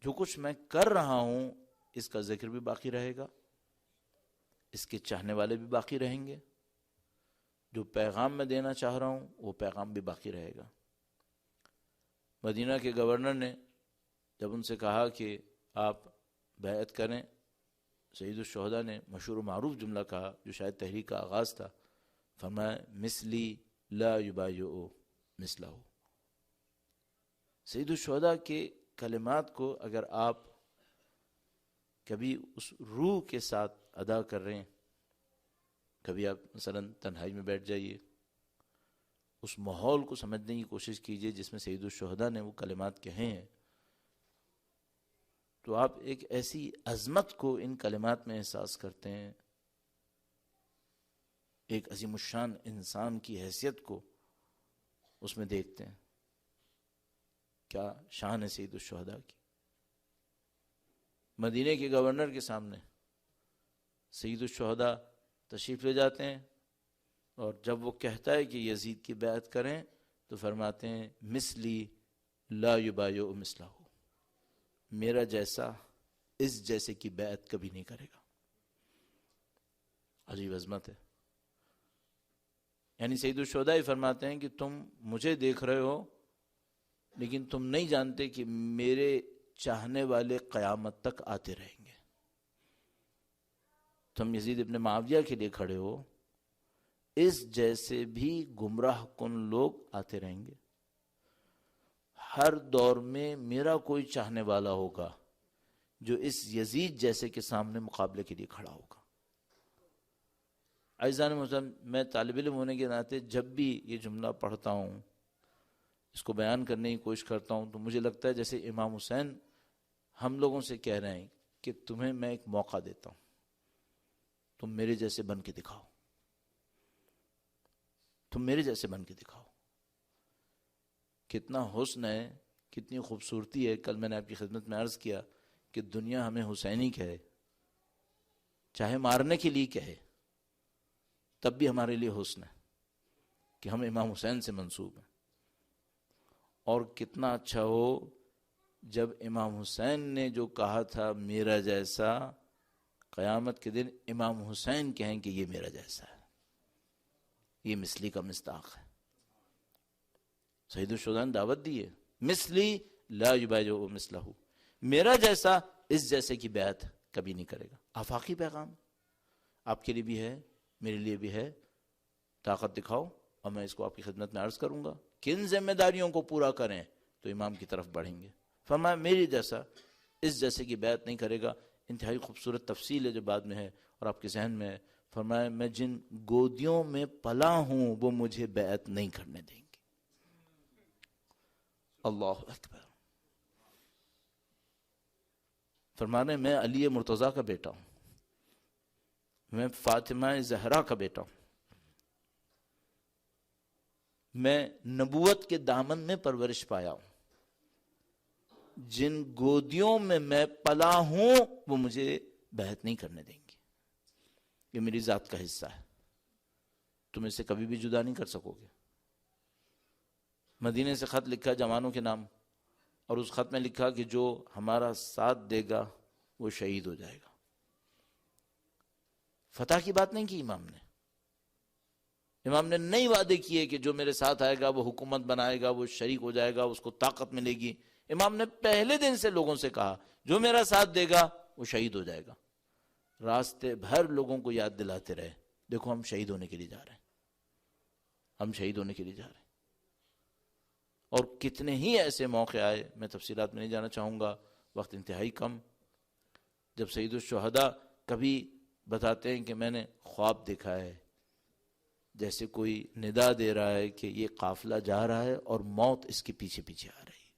جو کچھ میں کر رہا ہوں اس کا ذکر بھی باقی رہے گا، اس کے چاہنے والے بھی باقی رہیں گے، جو پیغام میں دینا چاہ رہا ہوں وہ پیغام بھی باقی رہے گا. مدینہ کے گورنر نے جب ان سے کہا کہ آپ بیعت کریں، سید الشہداء نے مشہور و معروف جملہ کہا جو شاید تحریک کا آغاز تھا، فرمایا مثلی لا یبایع مثلہ. سید الشہداء کے کلمات کو اگر آپ کبھی اس روح کے ساتھ ادا کر رہے ہیں، کبھی آپ مثلا تنہائی میں بیٹھ جائیے، اس ماحول کو سمجھنے کی کوشش کیجئے جس میں سید الشہداء نے وہ کلمات کہے ہیں، تو آپ ایک ایسی عظمت کو ان کلمات میں احساس کرتے ہیں، ایک عظیم الشان انسان کی حیثیت کو اس میں دیکھتے ہیں. کیا شان ہے سید الشہداء کی. مدینے کے گورنر کے سامنے سید الشہداء تشریف لے جاتے ہیں، اور جب وہ کہتا ہے کہ یزید کی بیعت کریں، تو فرماتے ہیں مثلی لا یبایع مثلہ، میرا جیسا اس جیسے کی بیعت کبھی نہیں کرے گا۔ عجیب عظمت ہے۔ یعنی سید الشہداء فرماتے ہیں کہ تم مجھے دیکھ رہے ہو لیکن تم نہیں جانتے کہ میرے چاہنے والے قیامت تک آتے رہیں گے۔ تم یزید ابن معاویہ کے لیے کھڑے ہو، اس جیسے بھی گمراہ کن لوگ آتے رہیں گے۔ ہر دور میں میرا کوئی چاہنے والا ہوگا جو اس یزید جیسے کے سامنے مقابلے کے لیے کھڑا ہوگا۔ عزیزان محترم، میں طالب علم ہونے کے ناطے جب بھی یہ جملہ پڑھتا ہوں، اس کو بیان کرنے کی کوشش کرتا ہوں، تو مجھے لگتا ہے جیسے امام حسین ہم لوگوں سے کہہ رہے ہیں کہ تمہیں میں ایک موقع دیتا ہوں، تم میرے جیسے بن کے دکھاؤ، تم میرے جیسے بن کے دکھاؤ۔ کتنا حسن ہے، کتنی خوبصورتی ہے۔ کل میں نے آپ کی خدمت میں عرض کیا کہ دنیا ہمیں حسینی کہے، چاہے مارنے کے لیے کہے، تب بھی ہمارے لیے حسن ہے کہ ہم امام حسین سے منسوب ہیں۔ اور کتنا اچھا ہو جب امام حسین نے جو کہا تھا میرا جیسا، قیامت کے دن امام حسین کہیں کہ یہ میرا جیسا ہے۔ یہ مثلی کا مصداق ہے۔ سید الشہداء نے دعوت دی ہے، مثلی لا یبایع مثلہ، میرا جیسا اس جیسے کی بیعت کبھی نہیں کرے گا۔ آفاقی پیغام آپ کے لیے بھی ہے، میرے لیے بھی ہے۔ طاقت دکھاؤ اور میں اس کو آپ کی خدمت میں عرض کروں گا۔ کن ذمہ داریوں کو پورا کریں تو امام کی طرف بڑھیں گے۔ فرمایا میری جیسا اس جیسے کی بیعت نہیں کرے گا۔ انتہائی خوبصورت تفصیل ہے جو بعد میں ہے اور آپ کے ذہن میں ہے۔ فرمایا میں جن گودیوں میں پلا ہوں وہ مجھے بیعت نہیں کرنے دیں گے۔ اللہ اکبر۔ فرمانے میں علی مرتضیٰ کا بیٹا ہوں، میں فاطمہ زہرا کا بیٹا ہوں، میں نبوت کے دامن میں پرورش پایا ہوں، جن گودیوں میں میں پلا ہوں وہ مجھے بیعت نہیں کرنے دیں گے۔ یہ میری ذات کا حصہ ہے، تم اسے کبھی بھی جدا نہیں کر سکو گے۔ مدینے سے خط لکھا جوانوں کے نام، اور اس خط میں لکھا کہ جو ہمارا ساتھ دے گا وہ شہید ہو جائے گا۔ فتح کی بات نہیں کی امام نے، امام نے نئی وعدے کیے کہ جو میرے ساتھ آئے گا وہ حکومت بنائے گا، وہ شریک ہو جائے گا، اس کو طاقت ملے گی۔ امام نے پہلے دن سے لوگوں سے کہا جو میرا ساتھ دے گا وہ شہید ہو جائے گا۔ راستے بھر لوگوں کو یاد دلاتے رہے، دیکھو ہم شہید ہونے کے لیے جا رہے ہیں، ہم شہید ہونے کے لیے جا رہے ہیں۔ اور کتنے ہی ایسے موقع آئے، میں تفصیلات میں نہیں جانا چاہوں گا، وقت انتہائی کم، جب سید الشہداء کبھی بتاتے ہیں کہ میں نے خواب دیکھا ہے، جیسے کوئی ندا دے رہا ہے کہ یہ قافلہ جا رہا ہے اور موت اس کے پیچھے پیچھے آ رہی ہے۔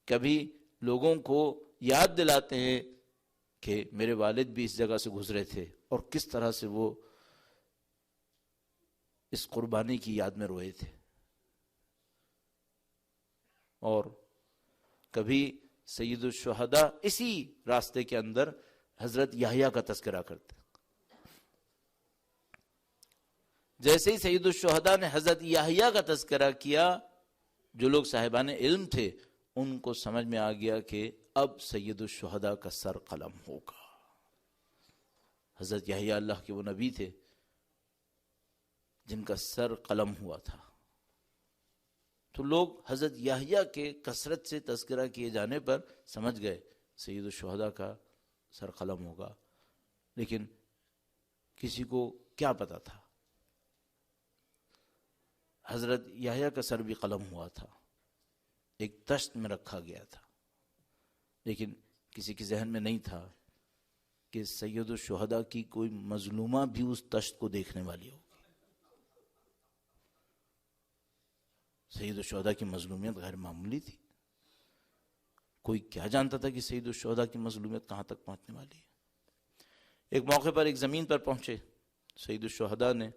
کبھی لوگوں کو یاد دلاتے ہیں کہ میرے والد بھی اس جگہ سے گزرے تھے اور کس طرح سے وہ اس قربانی کی یاد میں روئے تھے۔ اور کبھی سید الشہداء اسی راستے کے اندر حضرت یحییٰ کا تذکرہ کرتے، جیسے ہی سید الشہداء نے حضرت یحییٰ کا تذکرہ کیا، جو لوگ صاحبان علم تھے ان کو سمجھ میں آ گیا کہ اب سید الشہداء کا سر قلم ہوگا۔ حضرت یحییٰ اللہ کے وہ نبی تھے جن کا سر قلم ہوا تھا۔ تو لوگ حضرت یحییٰ کے کثرت سے تذکرہ کیے جانے پر سمجھ گئے سید الشہداء کا سر قلم ہوگا، لیکن کسی کو کیا پتا تھا حضرت یحییٰ کا سر بھی قلم ہوا تھا، ایک تشت میں رکھا گیا تھا، لیکن کسی کے ذہن میں نہیں تھا کہ سید الشہداء کی کوئی مظلومہ بھی اس تشت کو دیکھنے والی ہوگی۔ سید الشہداء کی مظلومیت غیر معمولی تھی، کوئی کیا جانتا تھا کہ سید الشہداء کی مظلومیت کہاں تک پہنچنے والی ہے۔ ایک موقع پر ایک زمین پر پہنچے، سید الشہداء نے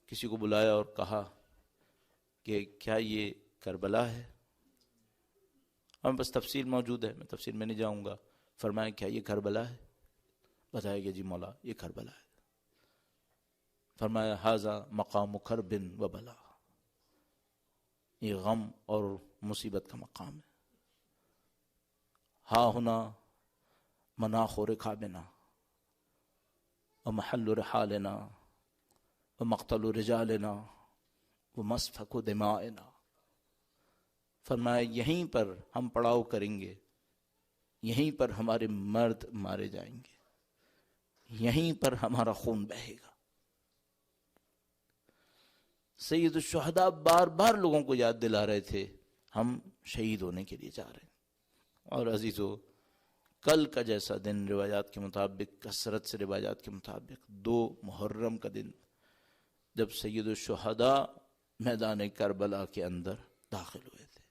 کسی کو بلایا اور کہا کہ کیا یہ کربلا ہے؟ ہم بس تفصیل موجود ہے، میں تفصیل میں نہیں جاؤں گا۔ فرمایا کیا یہ کربلا ہے؟ بتایا کہ جی مولا یہ کربلا ہے۔ فرمایا ھذا مقام کرب و بلا، یہ غم اور مصیبت کا مقام ہے. ہا ہنا مناخ رکابنا ومحل رحالنا ومقتل رجالنا ومسفک دمائنا. فرمایا یہیں پر ہم پڑاؤ کریں گے، یہیں پر ہمارے مرد مارے جائیں گے، یہیں پر ہمارا خون بہے گا. سید الشہداء بار بار لوگوں کو یاد دلا رہے تھے ہم شہید ہونے کے لیے جا رہے ہیں. اور عزیزو، کل کا جیسا دن روایات کے مطابق، کثرت سے روایات کے مطابق 2 محرم کا دن، جب سید الشہداء میدان کربلا کے اندر داخل ہوئے تھے.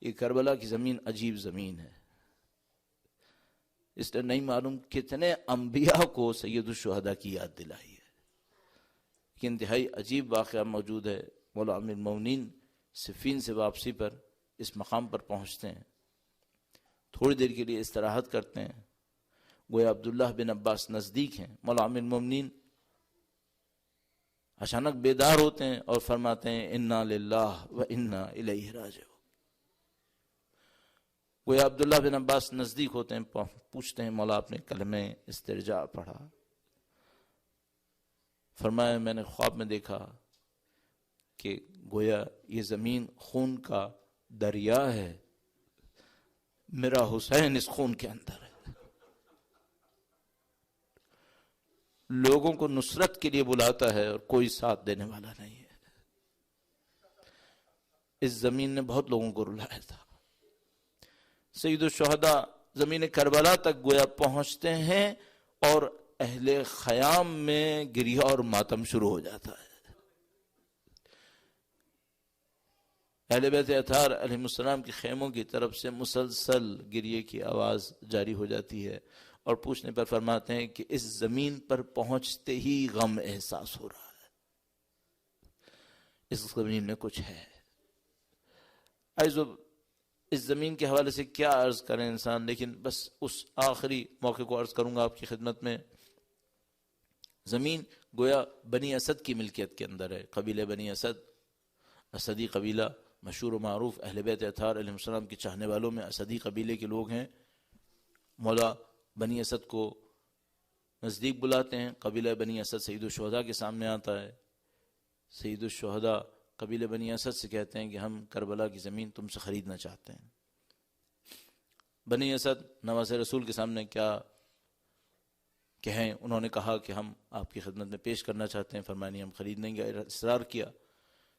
یہ کربلا کی زمین عجیب زمین ہے، اس لیے نہیں معلوم کتنے انبیاء کو سید الشہداء کی یاد دلائی ہے. کہ انتہائی عجیب واقعہ موجود ہے. مولا امیر المومنین صفین سے واپسی پر اس مقام پر پہنچتے ہیں، تھوڑی دیر کے لیے استراحت کرتے ہیں. گویا عبداللہ بن عباس نزدیک ہیں. مولا امیر المومنین اچانک بیدار ہوتے ہیں اور فرماتے ہیں انا للہ و انا الیہ راجعون. گویا عبداللہ بن عباس نزدیک ہوتے ہیں، پوچھتے ہیں مولا آپ نے کلمہ استرجاع پڑھا؟ فرمایا میں نے خواب میں دیکھا کہ گویا یہ زمین خون کا دریا ہے، میرا حسین اس خون کے اندر ہے. لوگوں کو نصرت کے لیے بلاتا ہے اور کوئی ساتھ دینے والا نہیں ہے. اس زمین نے بہت لوگوں کو رلایا تھا. سید الشہداء زمین کربلا تک گویا پہنچتے ہیں اور اہل خیام میں گریہ اور ماتم شروع ہو جاتا ہے. اہل بیت اطہار علیہ السلام کے خیموں کی طرف سے مسلسل گریے کی آواز جاری ہو جاتی ہے اور پوچھنے پر فرماتے ہیں کہ اس زمین پر پہنچتے ہی غم احساس ہو رہا ہے، اس زمین میں کچھ ہے. اس زمین کے حوالے سے کیا عرض کریں انسان، لیکن بس اس آخری موقع کو عرض کروں گا آپ کی خدمت میں. زمین گویا بنی اسد کی ملکیت کے اندر ہے. قبیلہ بنی اسد، اسدی قبیلہ مشہور و معروف، اہل بیت اطہار علیہ السلام کے چاہنے والوں میں اسدی قبیلے کے لوگ ہیں. مولا بنی اسد کو نزدیک بلاتے ہیں. قبیلہ بنی اسد سید الشہداء کے سامنے آتا ہے. سید الشہداء قبیلہ بنی اسد سے کہتے ہیں کہ ہم کربلا کی زمین تم سے خریدنا چاہتے ہیں. بنی اسد نواز رسول کے سامنے کیا کہیں؟ انہوں نے کہا کہ ہم آپ کی خدمت میں پیش کرنا چاہتے ہیں. فرمایا نہیں، ہم خریدنے کا اصرار کیا.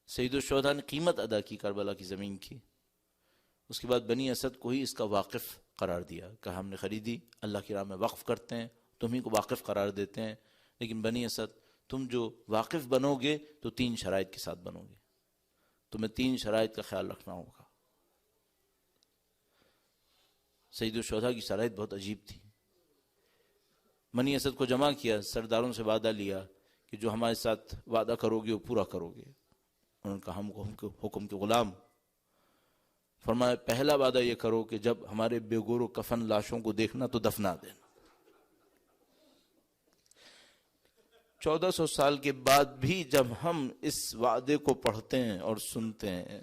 سید الشہداء نے قیمت ادا کی کربلا کی زمین کی. اس کے بعد بنی اسد کو ہی اس کا واقف قرار دیا، کہا ہم نے خریدی، اللہ کی راہ میں وقف کرتے ہیں، تمہیں کو واقف قرار دیتے ہیں. لیکن بنی اسد تم جو واقف بنو گے تو 3 شرائط کے ساتھ بنو گے، تمہیں 3 شرائط کا خیال رکھنا ہوگا. سید الشہداء کی شرائط بہت عجیب تھی. بنی اسد کو جمع کیا، سرداروں سے وعدہ لیا کہ جو ہمارے ساتھ وعدہ کرو گے وہ پورا کرو گے. انہوں نے کہا ہم حکم کے غلام. فرمایا پہلا وعدہ یہ کرو کہ جب ہمارے بے گور و کفن لاشوں کو دیکھنا تو دفنا دینا. 1400 سال کے بعد بھی جب ہم اس وعدے کو پڑھتے ہیں اور سنتے ہیں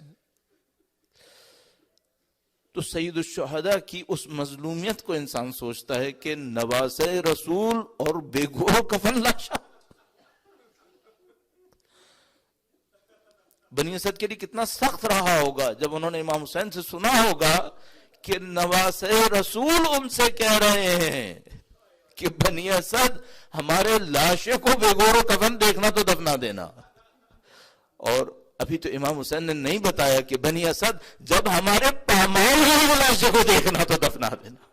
تو سید الشہداء کی اس مظلومیت کو انسان سوچتا ہے کہ نواسہ رسول اور بے گور و کفن لاشا. بنی اسد کے لیے کتنا سخت رہا ہوگا جب انہوں نے امام حسین سے سنا ہوگا کہ نواسہ رسول ان سے کہہ رہے ہیں کہ بنی اسد ہمارے لاشے کو بے گور و کفن دیکھنا تو دفنا دینا. اور ابھی تو امام حسین نے نہیں بتایا کہ بنی اسد جب ہمارے پامال لاشے کو دیکھنا تو دفنا دینا.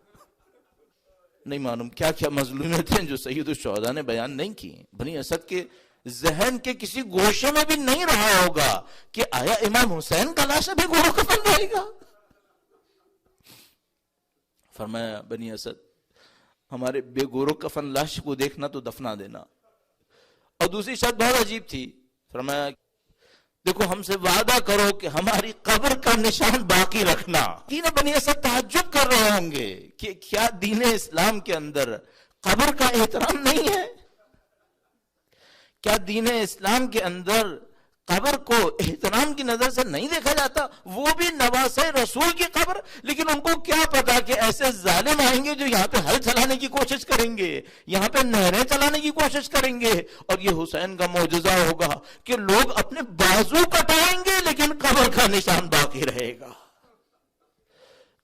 نہیں معلوم کیا کیا مظلومیتیں جو سید الشہداء نے بیان نہیں کی. بنی اسد کے ذہن کے کسی گوشے میں بھی نہیں رہا ہوگا کہ آیا امام حسین کا لاشا بے گور و کفن رہے گا. فرمایا بنی اسد ہمارے بے گور و کفن لاش کو دیکھنا تو دفنا دینا. اور دوسری شرط بہت عجیب تھی. فرمایا دیکھو ہم سے وعدہ کرو کہ ہماری قبر کا نشان باقی رکھنا. دین بنی اسد تعجب کر رہے ہوں گے کہ کیا دین اسلام کے اندر قبر کا احترام نہیں ہے؟ کیا دین اسلام کے اندر قبر کو احترام کی نظر سے نہیں دیکھا جاتا؟ وہ بھی نواسے رسول کی قبر، لیکن ان کو کیا پتا کہ ایسے ظالم آئیں گے جو یہاں پہ ہل چلانے کی کوشش کریں گے، یہاں پہ نہریں چلانے کی کوشش کریں گے، اور یہ حسین کا معجزہ ہوگا کہ لوگ اپنے بازو کٹائیں گے لیکن قبر کا نشان باقی رہے گا،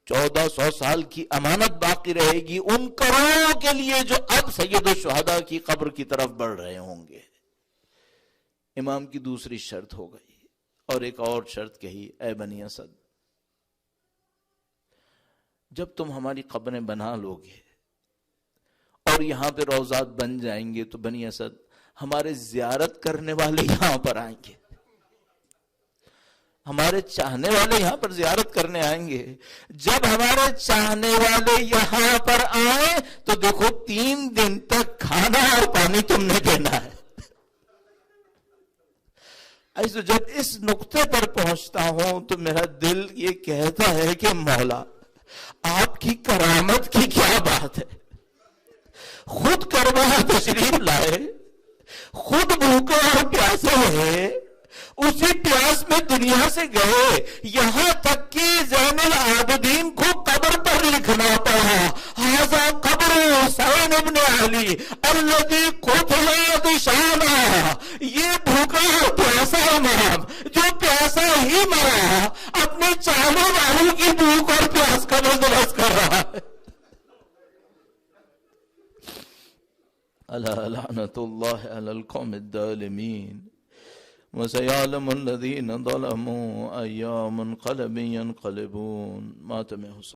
1400 سال کی امانت باقی رہے گی ان کروڑوں کے لیے جو اب سید الشہداء کی قبر کی طرف بڑھ رہے ہوں گے۔ امام کی دوسری شرط ہو گئی، اور ایک اور شرط کہی، اے بنی اسد، جب تم ہماری قبریں بنا لو گے اور یہاں پہ روضات بن جائیں گے تو بنی اسد ہمارے زیارت کرنے والے یہاں پر آئیں گے، ہمارے چاہنے والے یہاں پر زیارت کرنے آئیں گے۔ جب ہمارے چاہنے والے یہاں پر آئیں تو دیکھو 3 دن تک کھانا اور پانی تم نے دینا ہے۔ ایسے جب اس نقطے پر پہنچتا ہوں تو میرا دل یہ کہتا ہے کہ مولا آپ کی کرامت کی کیا بات ہے، خود کربلا تشریف لائے، خود بھوکے اور پیاسے ہوئے، اسی پیاس میں دنیا سے گئے، یہاں تک کہ زین العابدین کو قبر پر لکھنا پڑا، ھذا قبر حسین ابن علی الذی قتل عطشانا، یہ بھوکا اور پیاسا امام جو پیاسا ہی مرا اپنے چاہنے والوں کی بھوک اور پیاس کا بندوبست کر رہا ہے۔ الا لعنۃ اللہ علی القوم الظالمین وَسَيَعْلَمُ الَّذِينَ ظَلَمُوا أَيَّ مُنْقَلَبٍ يَنْقَلِبُونَ۔ ماتم حسین۔